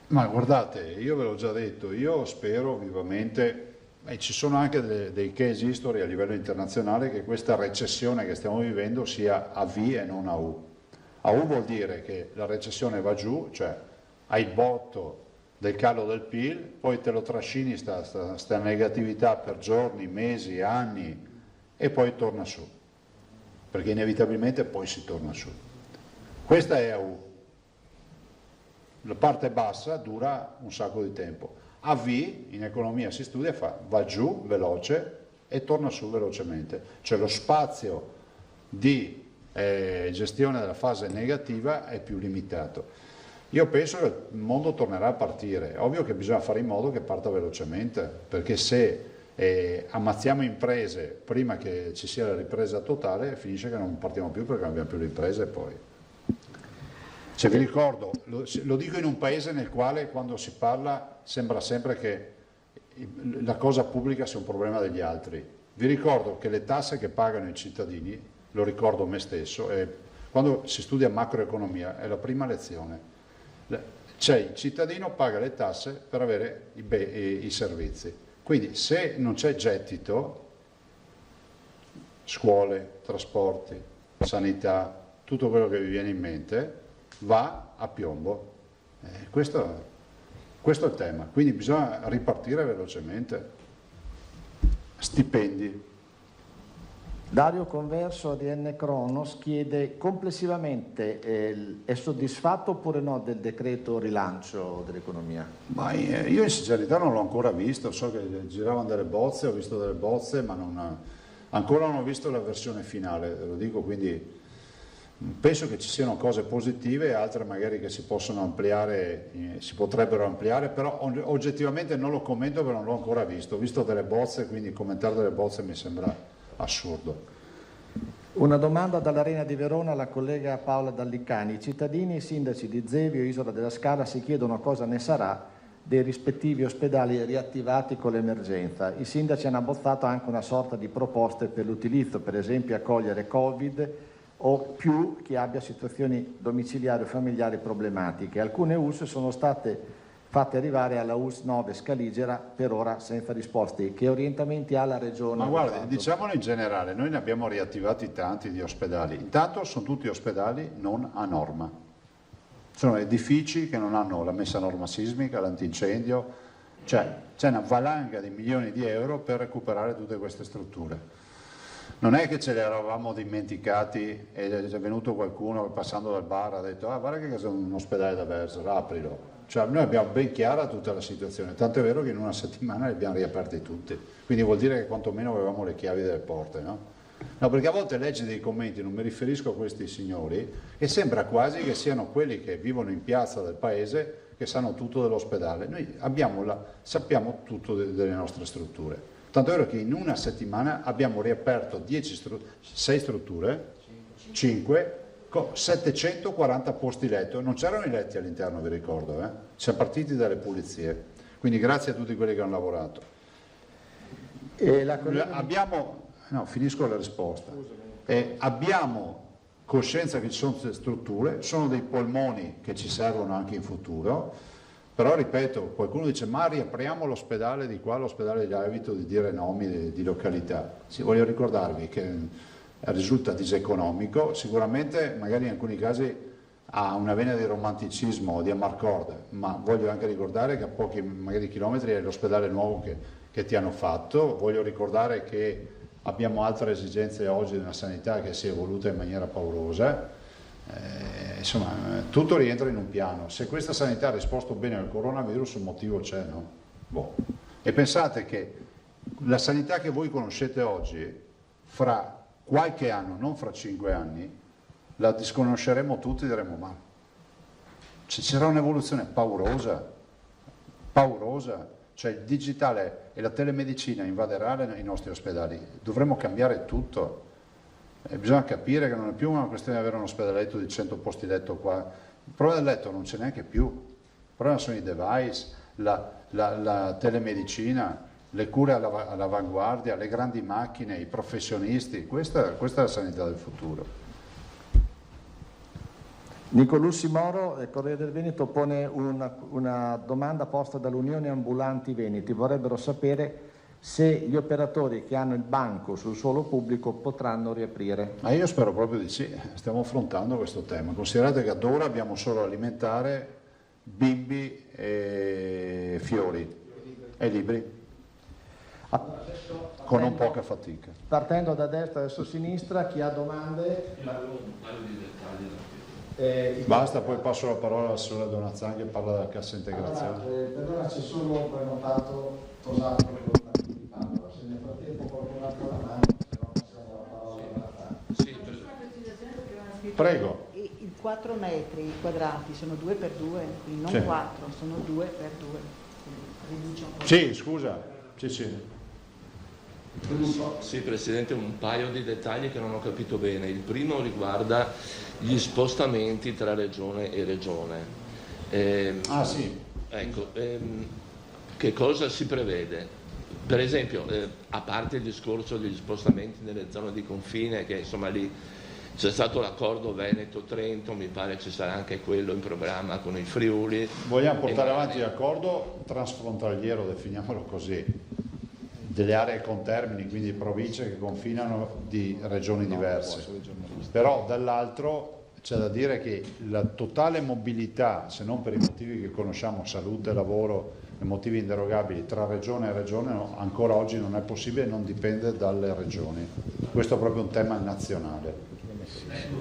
Ma guardate, io ve l'ho già detto, io spero vivamente, e ci sono anche dei case history a livello internazionale, che questa recessione che stiamo vivendo sia a V e non a U. A U vuol dire che la recessione va giù, cioè hai il botto del calo del PIL, poi te lo trascini sta negatività per giorni, mesi, anni e poi torna su, perché inevitabilmente poi si torna su. Questa è a U. La parte bassa dura un sacco di tempo. A V in economia si studia, va giù veloce e torna su velocemente, cioè lo spazio di gestione della fase negativa è più limitato. Io penso che il mondo tornerà a partire, ovvio che bisogna fare in modo che parta velocemente, perché se ammazziamo imprese prima che ci sia la ripresa totale, finisce che non partiamo più perché non abbiamo più riprese poi. Se vi ricordo, lo dico in un paese nel quale quando si parla sembra sempre che la cosa pubblica sia un problema degli altri. Vi ricordo che le tasse che pagano i cittadini, lo ricordo me stesso, quando si studia macroeconomia è la prima lezione. Cioè il cittadino paga le tasse per avere i servizi. Quindi se non c'è gettito, scuole, trasporti, sanità, tutto quello che vi viene in mente, va a piombo. Questo Questo è il tema, quindi bisogna ripartire velocemente. Stipendi. Dario Converso, ADN Cronos, chiede complessivamente è soddisfatto oppure no del decreto rilancio dell'economia? Ma io in sincerità non l'ho ancora visto, so che giravano delle bozze, ho visto delle bozze, ma ancora non ho visto la versione finale, lo dico, quindi penso che ci siano cose positive e altre magari che si possono ampliare, si potrebbero ampliare, però oggettivamente non lo commento perché non l'ho ancora visto. Ho visto delle bozze, quindi commentare delle bozze mi sembra assurdo. Una domanda dall'Arena di Verona alla collega Paola Dallicani. I cittadini e i sindaci di Zevio e Isola della Scala si chiedono cosa ne sarà dei rispettivi ospedali riattivati con l'emergenza. I sindaci hanno abbozzato anche una sorta di proposte per l'utilizzo, per esempio accogliere Covid o più chi abbia situazioni domiciliari o familiari problematiche. Alcune US sono state fatte arrivare alla US 9 Scaligera, per ora senza risposte. Che orientamenti ha la Regione? Ma guardi, diciamolo in generale, noi ne abbiamo riattivati tanti di ospedali. Intanto sono tutti ospedali non a norma. Sono edifici che non hanno la messa a norma sismica, l'antincendio, cioè c'è una valanga di milioni di euro per recuperare tutte queste strutture. Non è che ce le eravamo dimenticati e è venuto qualcuno passando dal bar ha detto guarda che c'è un ospedale da Verso, aprilo. Cioè, noi abbiamo ben chiara tutta la situazione, tanto è vero che in una settimana li abbiamo riaperti tutti, quindi vuol dire che quantomeno avevamo le chiavi delle porte, no? No, perché a volte leggi dei commenti, non mi riferisco a questi signori, e sembra quasi che siano quelli che vivono in piazza del paese che sanno tutto dell'ospedale. Noi sappiamo tutto delle nostre strutture. Tanto è vero che in una settimana abbiamo riaperto 6 strutture, 5, con 740 posti letto. Non c'erano i letti all'interno, vi ricordo, siamo partiti dalle pulizie. Quindi grazie a tutti quelli che hanno lavorato. Finisco la risposta. Abbiamo coscienza che ci sono queste strutture, sono dei polmoni che ci servono anche in futuro. Però ripeto, qualcuno dice ma riapriamo l'ospedale di qua, l'ospedale di là, evito di dire nomi di località. Sì, voglio ricordarvi che risulta diseconomico, sicuramente magari in alcuni casi ha una vena di romanticismo o di amarcord, ma voglio anche ricordare che a pochi magari chilometri è l'ospedale nuovo che ti hanno fatto. Voglio ricordare che abbiamo altre esigenze oggi nella sanità che si è evoluta in maniera paurosa. Insomma, tutto rientra in un piano. Se questa sanità ha risposto bene al coronavirus, un motivo c'è, no? Boh. E pensate che la sanità che voi conoscete oggi, fra qualche anno, non fra 5 anni, la disconosceremo tutti e diremo ma c'era un'evoluzione paurosa, cioè il digitale e la telemedicina invaderà i nostri ospedali, dovremmo cambiare tutto. Bisogna capire che non è più una questione di avere un ospedaletto di 100 posti letto qua, il problema del letto non c'è neanche più, il problema sono i device, la telemedicina, le cure all'avanguardia, le grandi macchine, i professionisti, questa è la sanità del futuro. Nicolussi Moro, Corriere del Veneto, pone una domanda posta dall'Unione Ambulanti Veneti, vorrebbero sapere se gli operatori che hanno il banco sul suolo pubblico potranno riaprire. Ma io spero proprio di sì, stiamo affrontando questo tema. Considerate che ad ora abbiamo solo alimentare, bimbi e fiori e libri, con non poca fatica. Partendo da destra verso sinistra, chi ha domande? Basta, poi passo la parola alla signora Donazzan che parla della cassa integrazione. Per ora c'è solo un prenotato Tosato. Se nel frattempo qualcun altro la mano, se no passiamo la parola a Prego. I 4 metri quadrati sono 2 per 2, quindi non Sì. 4, sono 2 per 2. Riduce un po'. Sì, scusa. Sì. Sì, Presidente, un paio di dettagli che non ho capito bene. Il primo riguarda gli spostamenti tra regione e regione. Sì. Ecco, che cosa si prevede? Per esempio, a parte il discorso degli spostamenti nelle zone di confine, che insomma lì c'è stato l'accordo Veneto-Trento, mi pare ci sarà anche quello in programma con i Friuli. Vogliamo portare avanti l'accordo transfrontaliero, definiamolo così, delle aree contermini, quindi province che confinano di regioni diverse. Però dall'altro c'è da dire che la totale mobilità, se non per i motivi che conosciamo, salute, lavoro e motivi inderogabili, tra regione e regione ancora oggi non è possibile e non dipende dalle regioni. Questo è proprio un tema nazionale.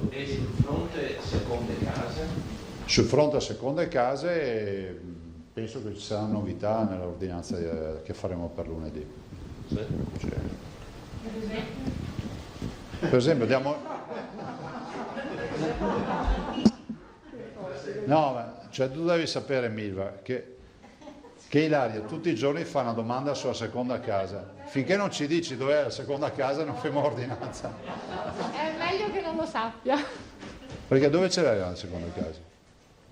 E sul fronte seconde case? Sul fronte seconde case penso che ci saranno novità nell'ordinanza che faremo per lunedì. Sì. Cioè, per esempio diamo... No, ma, cioè, tu devi sapere, Milva, che Ilaria tutti i giorni fa una domanda sulla seconda casa. Finché non ci dici dov'è la seconda casa non facciamo ordinanza. È meglio che non lo sappia. Perché dove ce l'hai la seconda casa?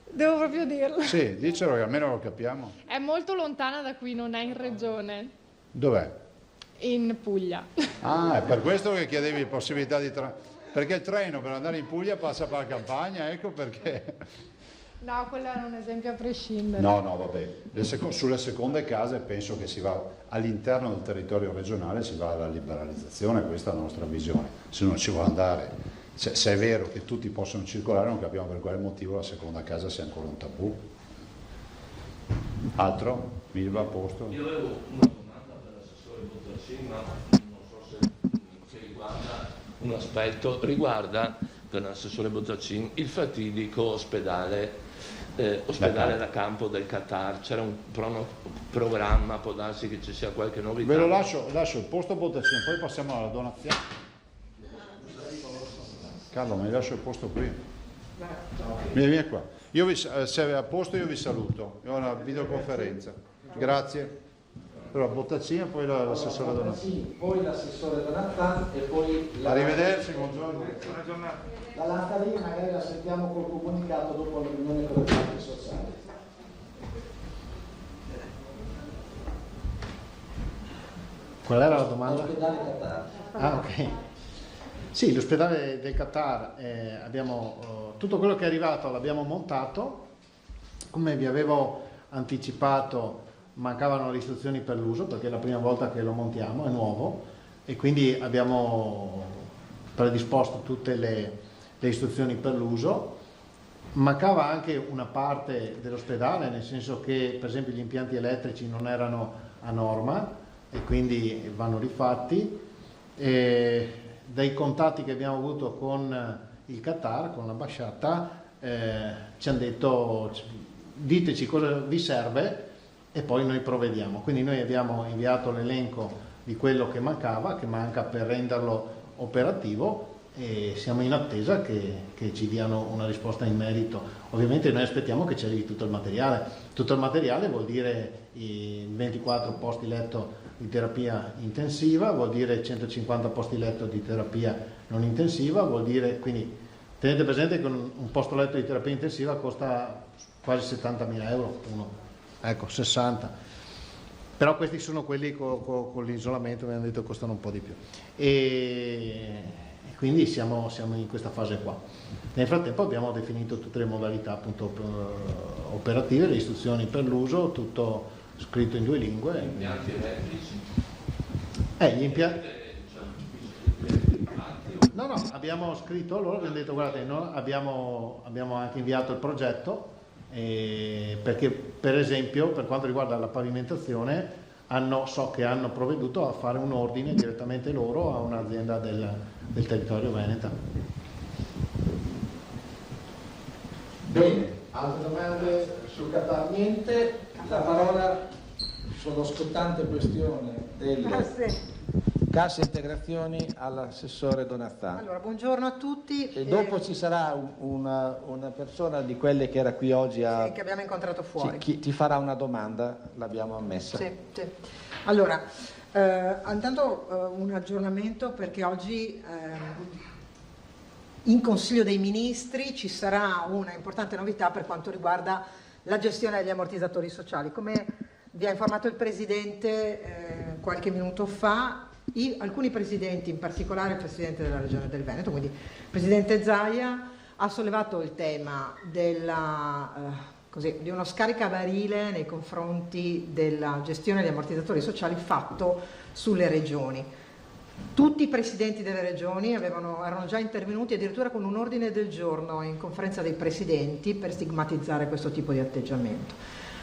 Devo proprio dirlo. Sì, dicelo che almeno lo capiamo. È molto lontana da qui, non è in regione, Dov'è? in Puglia. Ah, è per questo che chiedevi possibilità di... Perché il treno per andare in Puglia passa per la campagna, ecco perché... No, quello era un esempio a prescindere. No, vabbè. Sulle seconde case penso che si va all'interno del territorio regionale, si va alla liberalizzazione, questa è la nostra visione. Se non ci vuole andare, se è vero che tutti possono circolare, non capiamo per quale motivo la seconda casa sia ancora un tabù. Altro? Milva, a posto? Io avevo una domanda per l'assessore Bottacin, ma non so se riguarda un aspetto, riguarda per l'assessore Bottacin il fatidico ospedale da campo del Qatar. C'era un programma, può darsi che ci sia qualche novità. Ve lo lascio il posto a Bottacin, poi passiamo alla donazione. Carlo, mi lascio il posto qui. Vieni qua. Se è a posto io vi saluto. Io ho una videoconferenza. Grazie. Allora, Bottacin e poi l'assessore Donattan. Poi l'assessore Donattan e poi... Arrivederci, buongiorno. Buona giornata. La lampadina magari la sentiamo col comunicato dopo la riunione con le parti sociali. Qual era la domanda? L'ospedale Qatar. Ah, ok. Sì, l'ospedale del Qatar, tutto quello che è arrivato l'abbiamo montato. Come vi avevo anticipato, mancavano le istruzioni per l'uso, perché è la prima volta che lo montiamo, è nuovo, e quindi abbiamo predisposto tutte le istruzioni per l'uso. Mancava anche una parte dell'ospedale, nel senso che per esempio gli impianti elettrici non erano a norma e quindi vanno rifatti. E dai contatti che abbiamo avuto con il Qatar, con l'ambasciata, ci hanno detto: diteci cosa vi serve e poi noi provvediamo. Quindi noi abbiamo inviato l'elenco di quello che manca per renderlo operativo, e siamo in attesa che ci diano una risposta in merito. Ovviamente noi aspettiamo che ci arrivi tutto il materiale. Tutto il materiale vuol dire i 24 posti letto di terapia intensiva, vuol dire 150 posti letto di terapia non intensiva, vuol dire, quindi tenete presente che un posto letto di terapia intensiva costa quasi 70.000 euro, ecco, 60. Però questi sono quelli con l'isolamento, mi hanno detto che costano un po' di più. E quindi siamo in questa fase qua. Nel frattempo abbiamo definito tutte le modalità appunto operative, le istruzioni per l'uso, tutto scritto in 2 lingue. Gli impianti elettrici? Gli impianti... No, abbiamo scritto a loro, abbiamo detto: guardate, noi abbiamo anche inviato il progetto, perché per esempio per quanto riguarda la pavimentazione so che hanno provveduto a fare un ordine direttamente loro a un'azienda del territorio veneta. Bene, altre domande sul Qatar? Niente. La parola sulla scottante questione delle casse integrazioni all'assessore Donattan. Allora, buongiorno a tutti. E dopo ci sarà una persona di quelle che era qui oggi che abbiamo incontrato fuori. Chi ti farà una domanda, l'abbiamo ammessa. Sì. Allora, intanto un aggiornamento, perché oggi in Consiglio dei Ministri ci sarà una importante novità per quanto riguarda la gestione degli ammortizzatori sociali. Come vi ha informato il Presidente qualche minuto fa, alcuni Presidenti, in particolare il Presidente della Regione del Veneto, quindi il Presidente Zaia, ha sollevato il tema di uno scaricabarile nei confronti della gestione degli ammortizzatori sociali fatto sulle regioni. Tutti i presidenti delle regioni erano già intervenuti addirittura con un ordine del giorno in conferenza dei presidenti per stigmatizzare questo tipo di atteggiamento.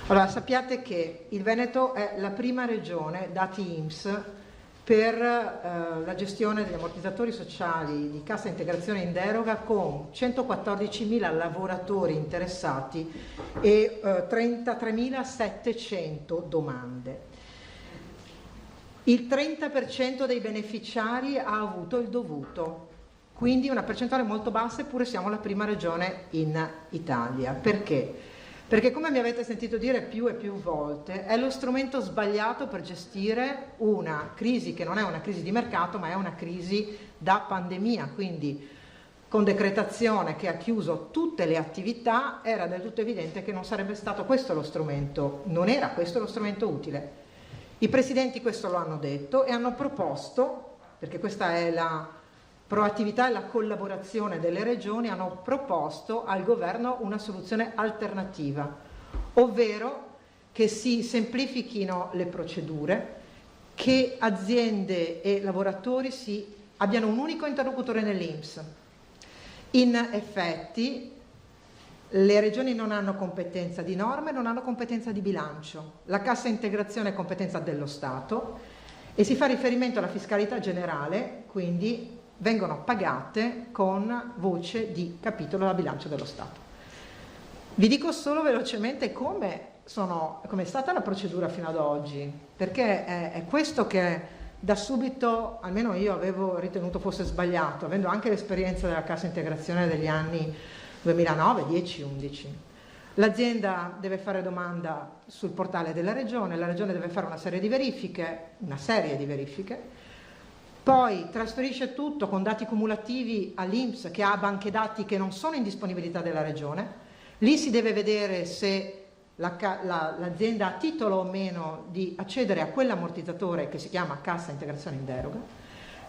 Allora, sappiate che il Veneto è la prima regione, dati INPS, per la gestione degli ammortizzatori sociali di cassa integrazione in deroga, con 114.000 lavoratori interessati e 33.700 domande. Il 30% dei beneficiari ha avuto il dovuto, quindi una percentuale molto bassa, eppure siamo la prima regione in Italia. Perché? Perché, come mi avete sentito dire più e più volte, è lo strumento sbagliato per gestire una crisi che non è una crisi di mercato, ma è una crisi da pandemia. Quindi, con decretazione che ha chiuso tutte le attività, era del tutto evidente che non sarebbe stato questo lo strumento, non era questo lo strumento utile. I presidenti questo lo hanno detto e hanno proposto, perché questa è la proattività e la collaborazione delle regioni, hanno proposto al governo una soluzione alternativa, ovvero che si semplifichino le procedure, che aziende e lavoratori abbiano un unico interlocutore nell'INPS. In effetti le regioni non hanno competenza di norme, non hanno competenza di bilancio, la cassa integrazione è competenza dello Stato e si fa riferimento alla fiscalità generale, quindi vengono pagate con voce di capitolo da bilancio dello Stato. Vi dico solo velocemente come è stata la procedura fino ad oggi, perché è questo che da subito, almeno io avevo ritenuto fosse sbagliato, avendo anche l'esperienza della cassa integrazione degli anni 2009, 10, 11. L'azienda deve fare domanda sul portale della regione, la regione deve fare una serie di verifiche, poi trasferisce tutto con dati cumulativi all'INPS, che ha banche dati che non sono in disponibilità della regione. Lì si deve vedere se l'azienda ha titolo o meno di accedere a quell'ammortizzatore che si chiama cassa integrazione in deroga.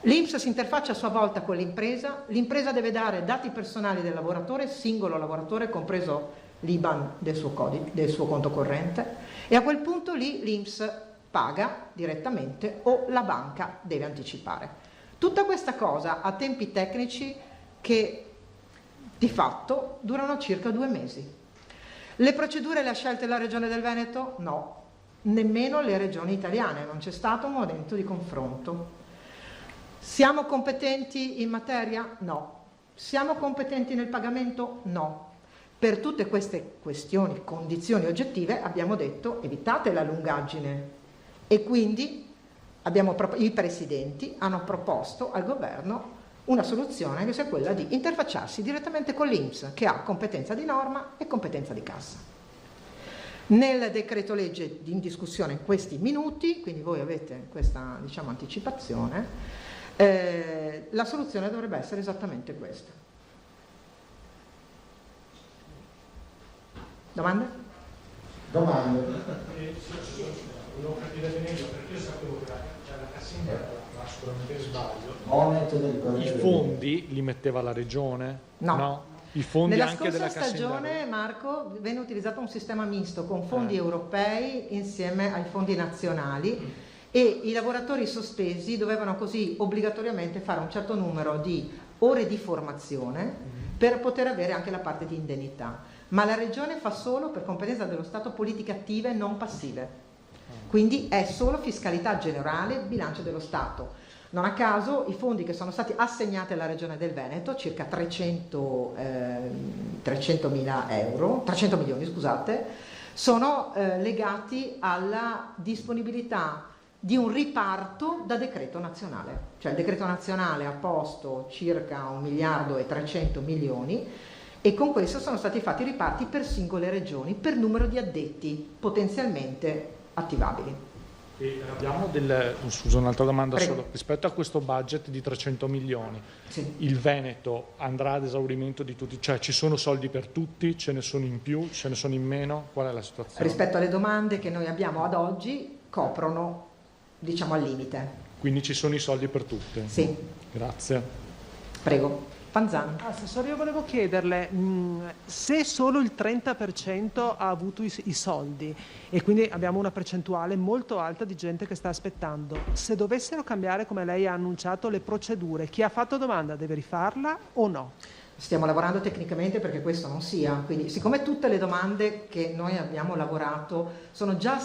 L'INPS si interfaccia a sua volta con l'impresa, l'impresa deve dare dati personali del lavoratore, singolo lavoratore, compreso l'IBAN del suo conto corrente, e a quel punto lì l'INPS paga direttamente o la banca deve anticipare. Tutta questa cosa ha tempi tecnici che di fatto durano circa 2 mesi. Le procedure le ha scelte la Regione del Veneto? No, nemmeno le regioni italiane, non c'è stato un momento di confronto. Siamo competenti in materia? No. Siamo competenti nel pagamento? No. Per tutte queste questioni, condizioni oggettive, abbiamo detto evitate la lungaggine e quindi i presidenti hanno proposto al governo una soluzione che sia quella di interfacciarsi direttamente con l'INPS, che ha competenza di norma e competenza di cassa. Nel decreto legge in discussione in questi minuti, quindi voi avete questa anticipazione, la soluzione dovrebbe essere esattamente questa. Domande? Volevo capire meglio, perché io sapevo che la cassa integrazione, ma sicuramente sbaglio, i fondi li metteva la regione? No. I fondi nella anche della scorsa cassa stagione, Marco, venne utilizzato un sistema misto con fondi europei insieme ai fondi nazionali e i lavoratori sospesi dovevano così obbligatoriamente fare un certo numero di ore di formazione per poter avere anche la parte di indennità. Ma la regione fa solo, per competenza dello Stato, politiche attive non passive. Quindi è solo fiscalità generale, bilancio dello Stato. Non a caso i fondi che sono stati assegnati alla Regione del Veneto, circa 300 milioni, scusate, sono legati alla disponibilità di un riparto da decreto nazionale. Cioè il decreto nazionale ha posto circa 1 miliardo e 300 milioni e con questo sono stati fatti riparti per singole regioni, per numero di addetti potenzialmente attivabili. E abbiamo scusa, un'altra domanda. Prego. Solo rispetto a questo budget di 300 milioni, sì. Il Veneto andrà ad esaurimento di tutti, cioè ci sono soldi per tutti, ce ne sono in più, ce ne sono in meno, qual è la situazione? Rispetto alle domande che noi abbiamo ad oggi coprono, diciamo, al limite. Quindi ci sono i soldi per tutte? Sì. Grazie. Prego. Panzan. Assessore, io volevo chiederle se solo il 30% ha avuto i soldi e quindi abbiamo una percentuale molto alta di gente che sta aspettando, se dovessero cambiare, come lei ha annunciato, le procedure, chi ha fatto domanda deve rifarla o no? Stiamo lavorando tecnicamente perché questo non sia, quindi siccome tutte le domande che noi abbiamo lavorato sono già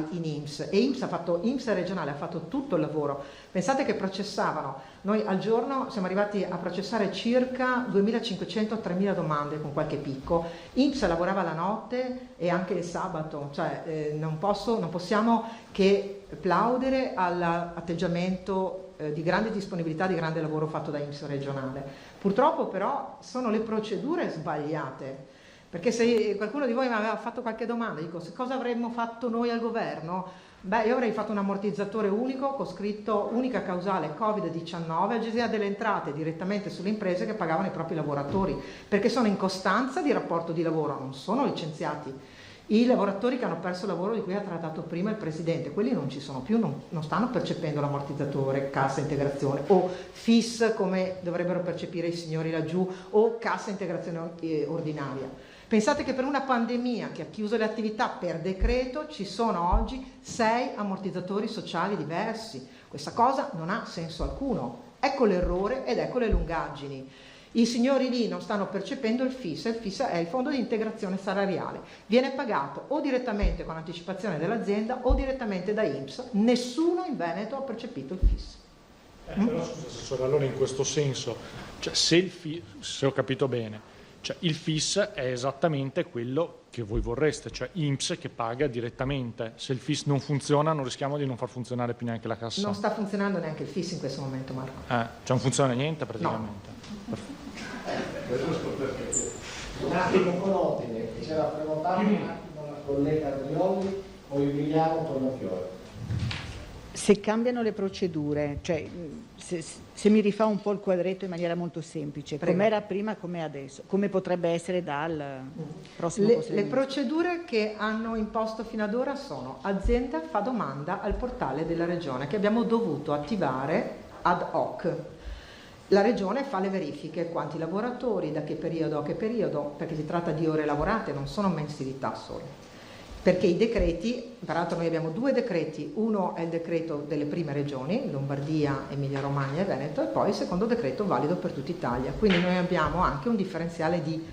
in INPS e INPS regionale ha fatto tutto il lavoro. Pensate che processavano, noi al giorno siamo arrivati a processare circa 2.500-3.000 domande con qualche picco. INPS lavorava la notte e anche il sabato, cioè non possiamo che plaudere all'atteggiamento di grande disponibilità, di grande lavoro fatto da INPS regionale. Purtroppo però sono le procedure sbagliate, perché se qualcuno di voi mi aveva fatto qualche domanda, dico cosa avremmo fatto noi al governo? Beh, io avrei fatto un ammortizzatore unico con scritto unica causale Covid-19, Agenzia delle Entrate direttamente sulle imprese che pagavano i propri lavoratori, perché sono in costanza di rapporto di lavoro, non sono licenziati. I lavoratori che hanno perso il lavoro di cui ha trattato prima il Presidente, quelli non ci sono più, non stanno percependo l'ammortizzatore, cassa integrazione o FIS come dovrebbero percepire i signori laggiù o cassa integrazione ordinaria. Pensate che per una pandemia che ha chiuso le attività per decreto ci sono oggi 6 ammortizzatori sociali diversi. Questa cosa non ha senso alcuno. Ecco l'errore ed ecco le lungaggini. I signori lì non stanno percependo il FIS è il fondo di integrazione salariale, viene pagato o direttamente con anticipazione dell'azienda o direttamente da INPS, nessuno in Veneto ha percepito il FIS. Però scusa Assessore, allora in questo senso, cioè, se ho capito bene, cioè, il FIS è esattamente quello che voi vorreste, cioè INPS che paga direttamente. Se il FIS non funziona non rischiamo di non far funzionare più neanche la cassa. Non sta funzionando neanche il FIS in questo momento, Marco. Cioè non funziona niente praticamente. No. Un attimo con ordine, c'era prenotato un attimo la collega Andrioli, poi Emiliano Tornafiore. Se cambiano le procedure, cioè se mi rifà un po' il quadretto in maniera molto semplice, com'era prima, com'è adesso, come potrebbe essere dal prossimo Le procedure che hanno imposto fino ad ora sono: azienda fa domanda al portale della regione che abbiamo dovuto attivare ad hoc. La regione fa le verifiche, quanti lavoratori, da che periodo a che periodo, perché si tratta di ore lavorate, non sono mensilità solo. Perché i decreti, peraltro noi abbiamo 2 decreti, uno è il decreto delle prime regioni, Lombardia, Emilia Romagna e Veneto, e poi il secondo decreto valido per tutta Italia. Quindi noi abbiamo anche un differenziale di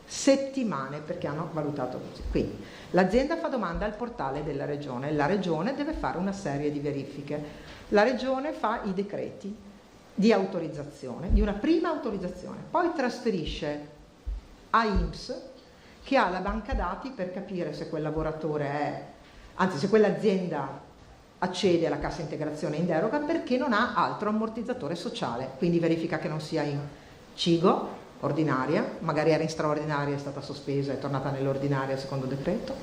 settimane perché hanno valutato così. Quindi l'azienda fa domanda al portale della regione, la regione deve fare una serie di verifiche, la regione fa i decreti di autorizzazione, di una prima autorizzazione, poi trasferisce a INPS che ha la banca dati per capire se quel lavoratore se quell'azienda accede alla cassa integrazione in deroga perché non ha altro ammortizzatore sociale, quindi verifica che non sia in CIGO, ordinaria, magari era in straordinaria, è stata sospesa, è tornata nell'ordinaria secondo decreto,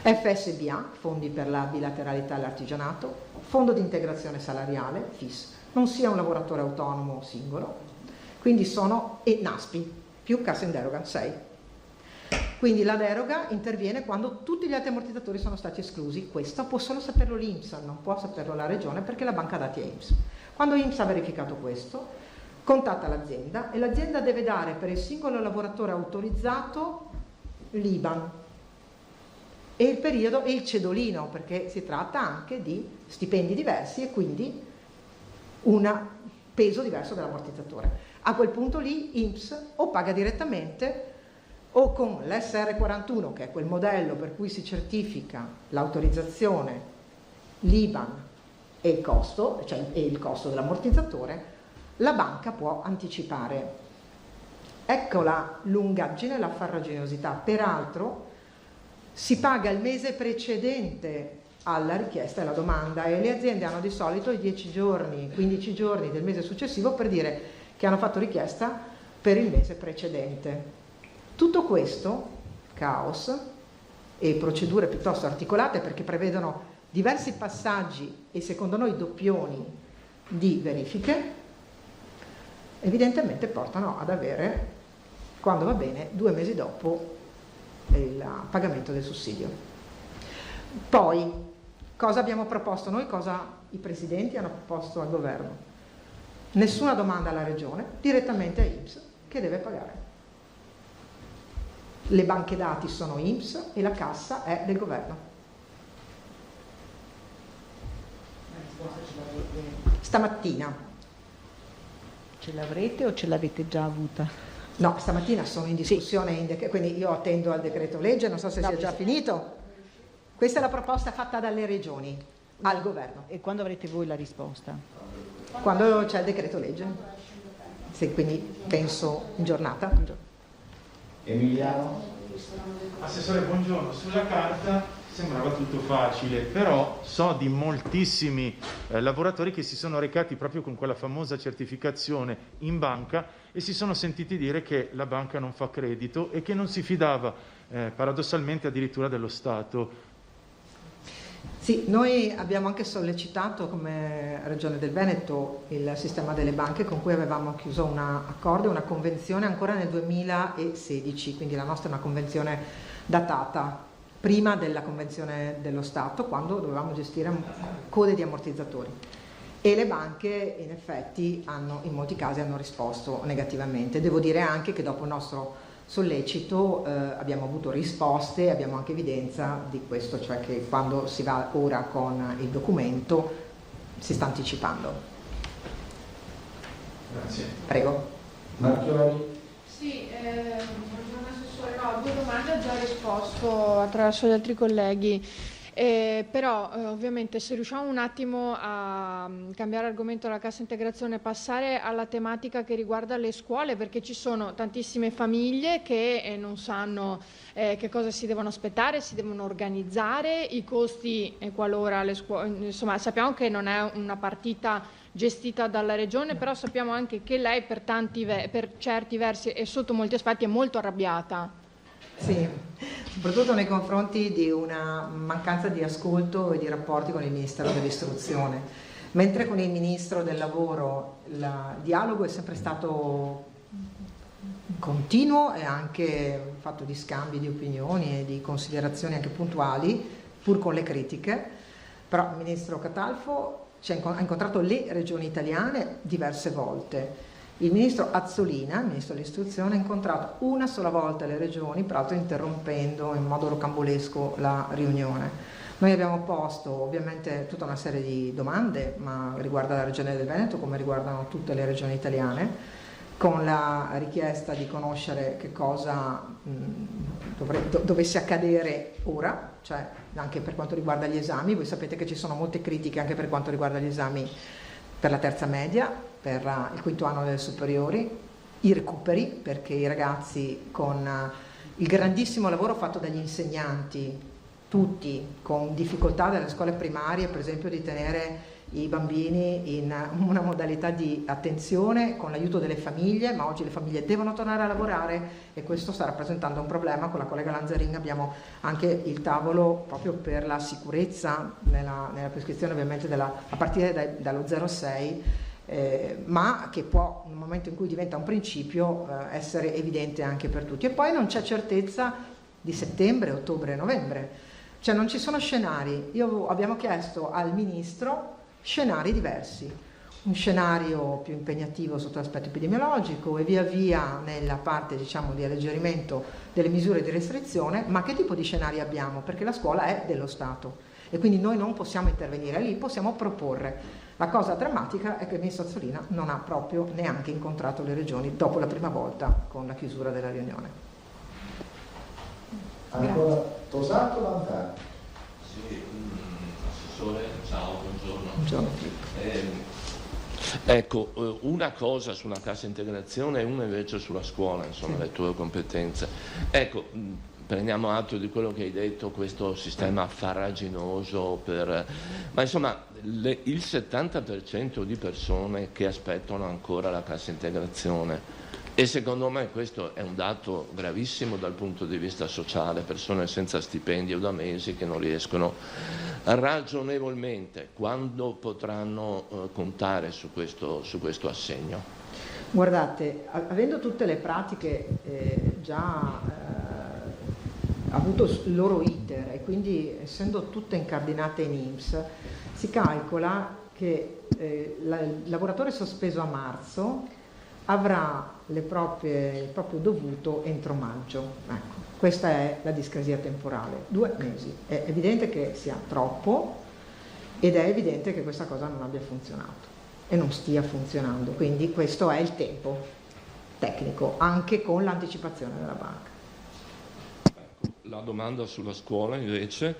FSBA, fondi per la bilateralità e l'artigianato, fondo di integrazione salariale, FIS, non sia un lavoratore autonomo o singolo, quindi e NASPI, più cassa in deroga, 6. Quindi la deroga interviene quando tutti gli altri ammortizzatori sono stati esclusi. Questo può solo saperlo l'INPS, non può saperlo la regione perché la banca dati è INPS. Quando INPS ha verificato questo, contatta l'azienda e l'azienda deve dare per il singolo lavoratore autorizzato l'IBAN e il periodo e il cedolino, perché si tratta anche di stipendi diversi e quindi un peso diverso dell'ammortizzatore. A quel punto lì INPS o paga direttamente o con l'SR41, che è quel modello per cui si certifica l'autorizzazione, l'IBAN e il costo, cioè il costo dell'ammortizzatore, la banca può anticipare. Ecco la lungaggine e la farraginosità. Peraltro si paga il mese precedente alla richiesta e alla domanda e le aziende hanno di solito i 10 giorni, 15 giorni del mese successivo per dire che hanno fatto richiesta per il mese precedente. Tutto questo, caos e procedure piuttosto articolate perché prevedono diversi passaggi e secondo noi doppioni di verifiche, evidentemente portano ad avere, quando va bene, 2 mesi dopo il pagamento del sussidio. Poi, cosa abbiamo proposto noi, cosa i presidenti hanno proposto al governo? nessuna domanda alla Regione, direttamente a INPS che deve pagare. Le banche dati sono INPS e la cassa è del governo. Stamattina. Ce l'avrete o ce l'avete già avuta? No, stamattina sono in discussione, quindi io attendo al decreto legge, non so se sia già finito. Questa è la proposta fatta dalle regioni al governo. E quando avrete voi la risposta? Quando c'è il decreto legge. Sì, quindi penso in giornata. Emiliano? Assessore, buongiorno. Sulla carta sembrava tutto facile, però so di moltissimi lavoratori che si sono recati proprio con quella famosa certificazione in banca e si sono sentiti dire che la banca non fa credito e che non si fidava paradossalmente addirittura dello Stato. Sì, noi abbiamo anche sollecitato come Regione del Veneto il sistema delle banche con cui avevamo chiuso un accordo, una convenzione ancora nel 2016, quindi la nostra è una convenzione datata prima della convenzione dello Stato, quando dovevamo gestire code di ammortizzatori. E le banche in effetti in molti casi hanno risposto negativamente. Devo dire anche che dopo il nostro sollecito abbiamo avuto risposte, abbiamo anche evidenza di questo, cioè che quando si va ora con il documento si sta anticipando. Grazie. Prego. Marchiori? Sì, buongiorno Assessore, no, 2 domande ho già risposto attraverso gli altri colleghi. Però ovviamente se riusciamo un attimo a cambiare argomento della cassa integrazione e passare alla tematica che riguarda le scuole, perché ci sono tantissime famiglie che non sanno che cosa si devono aspettare, si devono organizzare, i costi qualora le scuole, insomma sappiamo che non è una partita gestita dalla Regione, però sappiamo anche che lei per certi versi e sotto molti aspetti è molto arrabbiata. Sì, soprattutto nei confronti di una mancanza di ascolto e di rapporti con il Ministero dell'Istruzione, mentre con il Ministro del Lavoro il dialogo è sempre stato continuo e anche fatto di scambi di opinioni e di considerazioni anche puntuali, pur con le critiche, però il Ministro Catalfo ha incontrato le regioni italiane diverse volte. Il Ministro Azzolina, il Ministro dell'Istruzione, ha incontrato una sola volta le regioni, peraltro interrompendo in modo rocambolesco la riunione. Noi abbiamo posto ovviamente tutta una serie di domande, ma riguarda la Regione del Veneto come riguardano tutte le regioni italiane, con la richiesta di conoscere che cosa dovesse accadere ora, cioè anche per quanto riguarda gli esami. Voi sapete che ci sono molte critiche anche per quanto riguarda gli esami per la terza media, per il quinto anno delle superiori, i recuperi, perché i ragazzi con il grandissimo lavoro fatto dagli insegnanti, tutti con difficoltà delle scuole primarie, per esempio di tenere i bambini in una modalità di attenzione con l'aiuto delle famiglie, ma oggi le famiglie devono tornare a lavorare e questo sta rappresentando un problema. Con la collega Lanzarin abbiamo anche il tavolo proprio per la sicurezza nella prescrizione ovviamente a partire dallo 06, ma che può nel momento in cui diventa un principio essere evidente anche per tutti. E poi non c'è certezza di settembre, ottobre, novembre, cioè non ci sono scenari. Abbiamo chiesto al Ministro scenari diversi, un scenario più impegnativo sotto l'aspetto epidemiologico e via via nella parte diciamo di alleggerimento delle misure di restrizione, ma che tipo di scenari abbiamo? Perché la scuola è dello Stato e quindi noi non possiamo intervenire lì, possiamo proporre. La cosa drammatica è che il Ministro Azzolina non ha proprio neanche incontrato le regioni dopo la prima volta con la chiusura della riunione. Ancora Tosato Vantani. Sì, Assessore, ciao, buongiorno. Buongiorno. Ecco, una cosa su una cassa integrazione e una invece sulla scuola, insomma, le tue competenze. Ecco, prendiamo atto di quello che hai detto, questo sistema farraginoso ma insomma il 70% di persone che aspettano ancora la cassa integrazione, e secondo me questo è un dato gravissimo dal punto di vista sociale, persone senza stipendio da mesi che non riescono ragionevolmente, quando potranno contare su questo assegno? Guardate, avendo tutte le pratiche già avuto il loro iter e quindi essendo tutte incardinate in INPS, si calcola che il lavoratore sospeso a marzo avrà il proprio dovuto entro maggio. Ecco, questa è la discrasia temporale, 2 mesi. È evidente che sia troppo ed è evidente che questa cosa non abbia funzionato e non stia funzionando, quindi questo è il tempo tecnico, anche con l'anticipazione della banca. La domanda sulla scuola invece,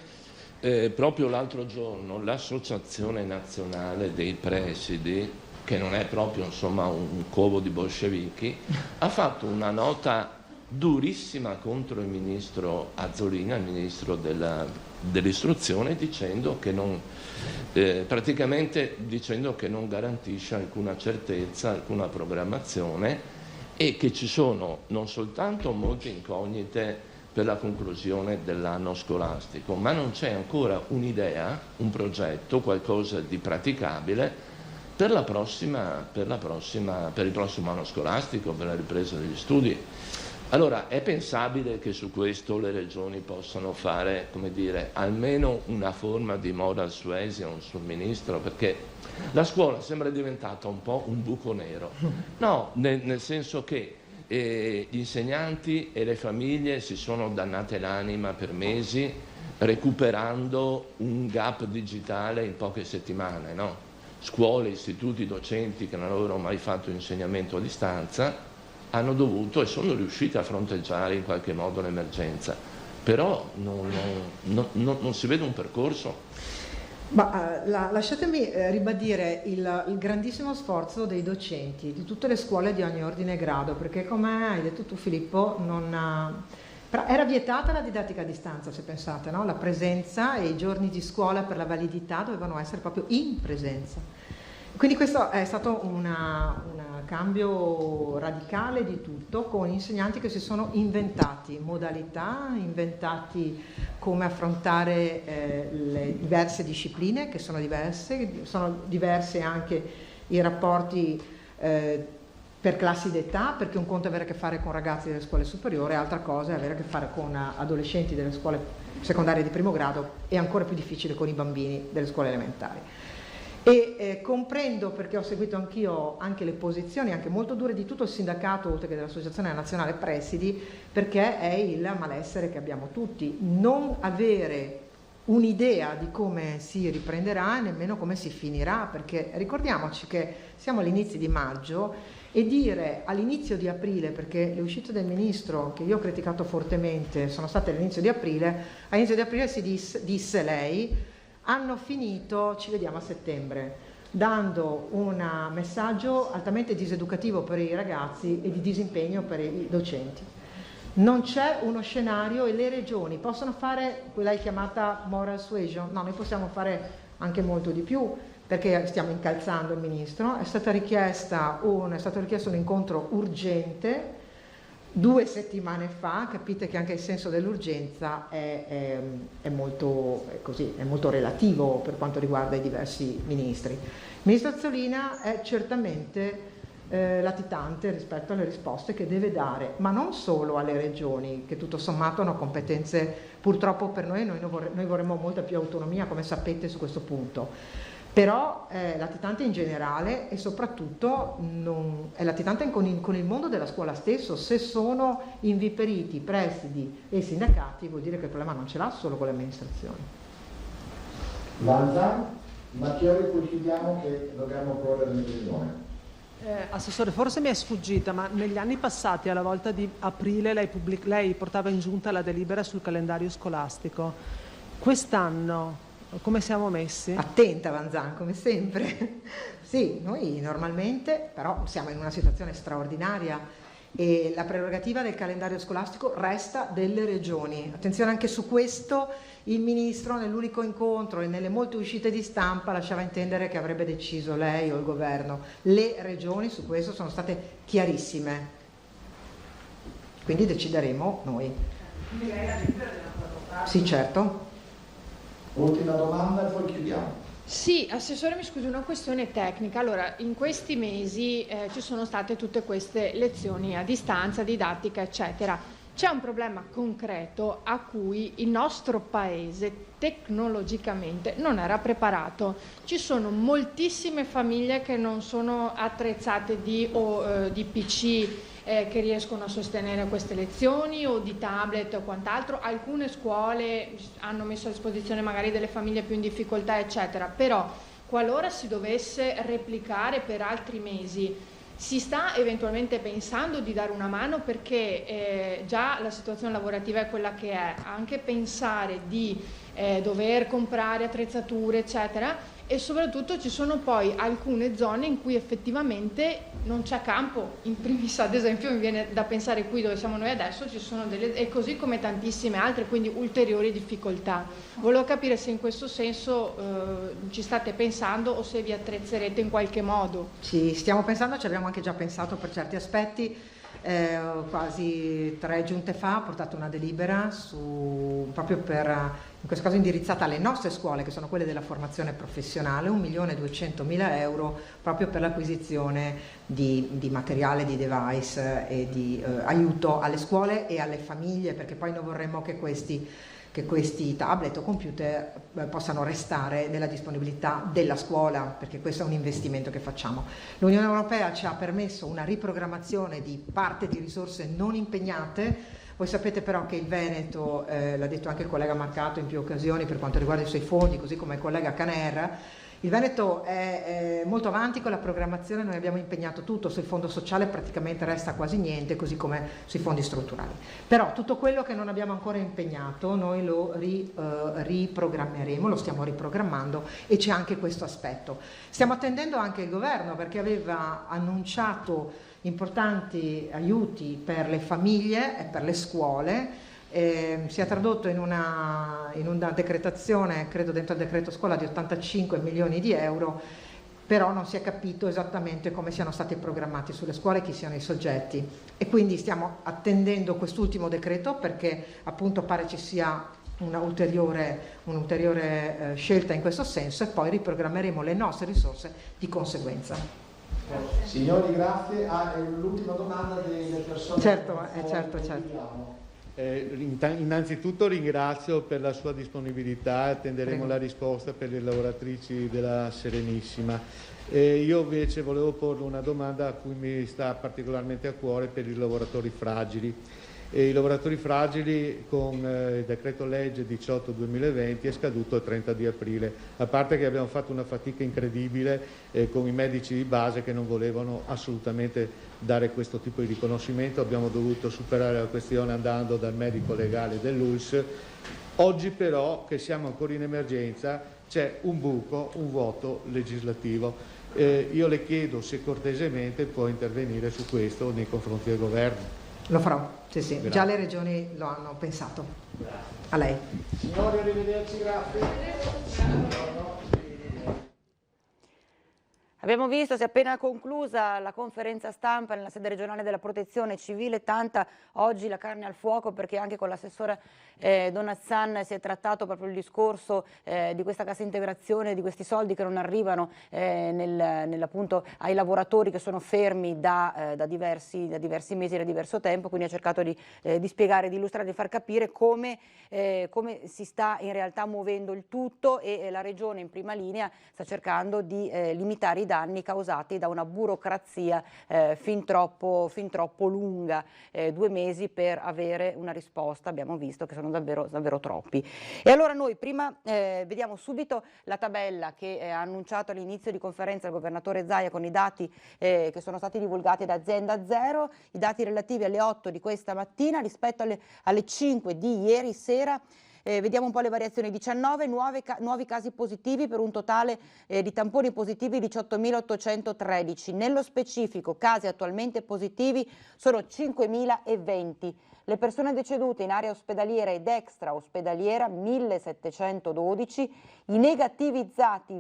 proprio l'altro giorno l'Associazione Nazionale dei Presidi, che non è proprio insomma un covo di bolscevichi, ha fatto una nota durissima contro il ministro Azzolina, il ministro dell'istruzione, dicendo che non, praticamente dicendo che non garantisce alcuna certezza, alcuna programmazione e che ci sono non soltanto molte incognite per la conclusione dell'anno scolastico, ma non c'è ancora un'idea, un progetto, qualcosa di praticabile per il prossimo anno scolastico, per la ripresa degli studi. Allora, è pensabile che su questo le regioni possano fare, come dire, almeno una forma di moral suasion sul ministro, perché la scuola sembra diventata un po' un buco nero. No, nel senso che gli insegnanti e le famiglie si sono dannate l'anima per mesi recuperando un gap digitale in poche settimane, no? Scuole, istituti, docenti che non avevano mai fatto insegnamento a distanza hanno dovuto e sono riusciti a fronteggiare in qualche modo l'emergenza, però non si vede un percorso. Ma lasciatemi ribadire il grandissimo sforzo dei docenti di tutte le scuole di ogni ordine e grado, perché come hai detto tu Filippo, però era vietata la didattica a distanza, se pensate, no? La presenza e i giorni di scuola per la validità dovevano essere proprio in presenza. Quindi questo è stato un cambio radicale di tutto, con insegnanti che si sono inventati modalità, inventati come affrontare le diverse discipline che sono diverse anche i rapporti per classi d'età, perché un conto è avere a che fare con ragazzi delle scuole superiori, altra cosa è avere a che fare con adolescenti delle scuole secondarie di primo grado e ancora più difficile con i bambini delle scuole elementari. E comprendo, perché ho seguito anch'io anche le posizioni anche molto dure di tutto il sindacato oltre che dell'Associazione Nazionale Presidi, perché è il malessere che abbiamo tutti, non avere un'idea di come si riprenderà e nemmeno come si finirà, perché ricordiamoci che siamo all'inizio di maggio e dire all'inizio di aprile, perché le uscite del ministro che io ho criticato fortemente sono state all'inizio di aprile si disse lei hanno finito, ci vediamo a settembre, dando un messaggio altamente diseducativo per i ragazzi e di disimpegno per i docenti. Non c'è uno scenario e le regioni possono fare, quella è chiamata moral suasion, no, noi possiamo fare anche molto di più, perché stiamo incalzando il ministro, è stato richiesto un incontro urgente 2 settimane fa, capite che anche il senso dell'urgenza è molto relativo per quanto riguarda i diversi ministri. Il ministro Azzolina è certamente latitante rispetto alle risposte che deve dare, ma non solo alle regioni, che tutto sommato hanno competenze purtroppo per noi vorremmo molta più autonomia, come sapete, su questo punto. Però è latitante in generale e soprattutto è latitante con il mondo della scuola stesso. Se sono inviperiti presidi e sindacati vuol dire che il problema non ce l'ha solo con le amministrazioni. Vanza, ma che ore poi chiudiamo che dobbiamo correre in riunione? Assessore, forse mi è sfuggita, ma negli anni passati alla volta di aprile lei portava in giunta la delibera sul calendario scolastico. Quest'anno come siamo messi? Attenta Vanzan, come sempre. Sì, noi normalmente, però siamo in una situazione straordinaria e la prerogativa del calendario scolastico resta delle regioni. Attenzione anche su questo, il Ministro nell'unico incontro e nelle molte uscite di stampa lasciava intendere che avrebbe deciso lei o il Governo. Le regioni su questo sono state chiarissime, quindi decideremo noi. Quindi lei la delibera della portata? Sì, certo. Ultima domanda e poi chiudiamo. Sì, Assessore, mi scusi, una questione tecnica. Allora, in questi mesi ci sono state tutte queste lezioni a distanza, didattica, eccetera. C'è un problema concreto a cui il nostro paese tecnologicamente non era preparato. Ci sono moltissime famiglie che non sono attrezzate di PC che riescono a sostenere queste lezioni, o di tablet o quant'altro. Alcune scuole hanno messo a disposizione magari delle famiglie più in difficoltà, eccetera, però qualora si dovesse replicare per altri mesi, si sta eventualmente pensando di dare una mano, perché già la situazione lavorativa è quella che è, anche pensare di dover comprare attrezzature eccetera, e soprattutto ci sono poi alcune zone in cui effettivamente non c'è campo. In primis, ad esempio, mi viene da pensare qui dove siamo noi adesso ci sono e così come tantissime altre, quindi ulteriori difficoltà. Volevo capire se in questo senso ci state pensando o se vi attrezzerete in qualche modo. Ci stiamo pensando, ci abbiamo anche già pensato per certi aspetti. Quasi 3 giunte fa ha portato una delibera proprio per, in questo caso indirizzata alle nostre scuole, che sono quelle della formazione professionale, 1.200.000 euro proprio per l'acquisizione di materiale, di device e di aiuto alle scuole e alle famiglie, perché poi noi vorremmo che questi tablet o computer possano restare nella disponibilità della scuola, perché questo è un investimento che facciamo. L'Unione Europea ci ha permesso una riprogrammazione di parte di risorse non impegnate. Voi sapete però che il Veneto, l'ha detto anche il collega Marcato in più occasioni per quanto riguarda i suoi fondi, così come il collega Caner, il Veneto è molto avanti con la programmazione. Noi abbiamo impegnato tutto, sul fondo sociale praticamente resta quasi niente, così come sui fondi strutturali. Però tutto quello che non abbiamo ancora impegnato noi lo riprogrammeremo, lo stiamo riprogrammando, e c'è anche questo aspetto. Stiamo attendendo anche il governo, perché aveva annunciato importanti aiuti per le famiglie e per le scuole. Si è tradotto in una decretazione, credo dentro il decreto scuola, di 85 milioni di euro, però non si è capito esattamente come siano stati programmati sulle scuole, chi siano i soggetti, e quindi stiamo attendendo quest'ultimo decreto, perché appunto pare ci sia un'ulteriore scelta in questo senso, e poi riprogrammeremo le nostre risorse di conseguenza. Signori, grazie. L'ultima domanda delle persone. Certo. Innanzitutto ringrazio per la sua disponibilità, attenderemo la risposta per le lavoratrici della Serenissima. Io invece volevo porre una domanda a cui mi sta particolarmente a cuore, per i lavoratori fragili. I lavoratori fragili, con il decreto legge 18/2020 è scaduto il 30 di aprile, a parte che abbiamo fatto una fatica incredibile con i medici di base che non volevano assolutamente dare questo tipo di riconoscimento. Abbiamo dovuto superare la questione andando dal medico legale dell'ULSS. Oggi però, che siamo ancora in emergenza, c'è un buco, un vuoto legislativo. Io le chiedo se cortesemente può intervenire su questo nei confronti del governo. Lo farò, sì. Grazie. Già le regioni lo hanno pensato. Grazie. A lei. Signori, arrivederci, grazie. Abbiamo visto, si è appena conclusa la conferenza stampa nella sede regionale della Protezione Civile, tanta oggi la carne al fuoco, perché anche con l'assessore Donazzan si è trattato proprio il discorso di questa cassa integrazione, di questi soldi che non arrivano appunto ai lavoratori che sono fermi da diversi mesi, da diverso tempo, quindi ha cercato di spiegare, di illustrare, di far capire come si sta in realtà muovendo il tutto, e la Regione in prima linea sta cercando di limitare i danni causati da una burocrazia fin troppo lunga. 2 mesi per avere una risposta, abbiamo visto che sono davvero troppi. E allora noi prima vediamo subito la tabella che ha annunciato all'inizio di conferenza il governatore Zaia, con i dati che sono stati divulgati da Azienda Zero, i dati relativi alle 8 di questa mattina rispetto alle 5 di ieri sera. Vediamo un po' le variazioni: 19 nuovi casi positivi per un totale di tamponi positivi 18.813. Nello specifico, casi attualmente positivi sono 5.020. Le persone decedute in area ospedaliera ed extraospedaliera 1.712, i negativizzati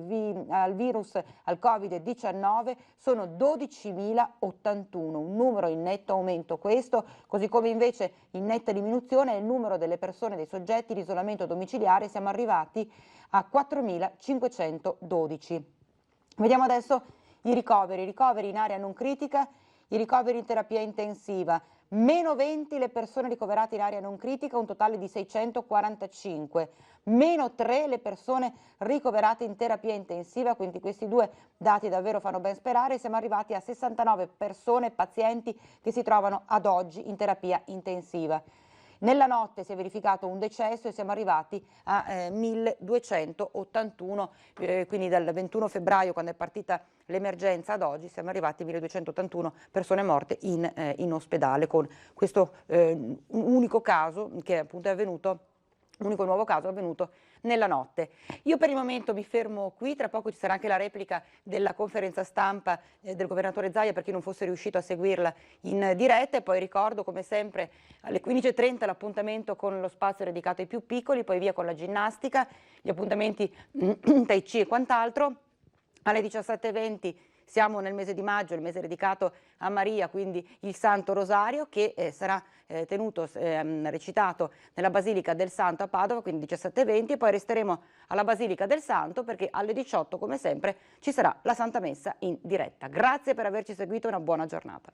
al virus, al Covid-19 sono 12.081, un numero in netto aumento questo, così come invece in netta diminuzione è il numero delle persone, dei soggetti di isolamento domiciliare. Siamo arrivati a 4.512. Vediamo adesso i ricoveri in area non critica, i ricoveri in terapia intensiva. Meno 20 le persone ricoverate in area non critica, un totale di 645. Meno 3 le persone ricoverate in terapia intensiva, quindi questi due dati davvero fanno ben sperare. Siamo arrivati a 69 persone, pazienti che si trovano ad oggi in terapia intensiva. Nella notte si è verificato un decesso e siamo arrivati a 1281, quindi dal 21 febbraio, quando è partita l'emergenza, ad oggi siamo arrivati a 1281 persone morte in ospedale, con questo unico caso che appunto è avvenuto, unico nuovo caso avvenuto nella notte. Io per il momento mi fermo qui, tra poco ci sarà anche la replica della conferenza stampa del governatore Zaia per chi non fosse riuscito a seguirla in diretta, e poi ricordo come sempre alle 15:30 l'appuntamento con lo spazio dedicato ai più piccoli, poi via con la ginnastica, gli appuntamenti Tai Chi e quant'altro. Alle 17:20 siamo nel mese di maggio, il mese dedicato a Maria, quindi il Santo Rosario, che sarà tenuto, recitato nella Basilica del Santo a Padova, quindi 17:20, e poi resteremo alla Basilica del Santo perché alle 18, come sempre, ci sarà la Santa Messa in diretta. Grazie per averci seguito e una buona giornata.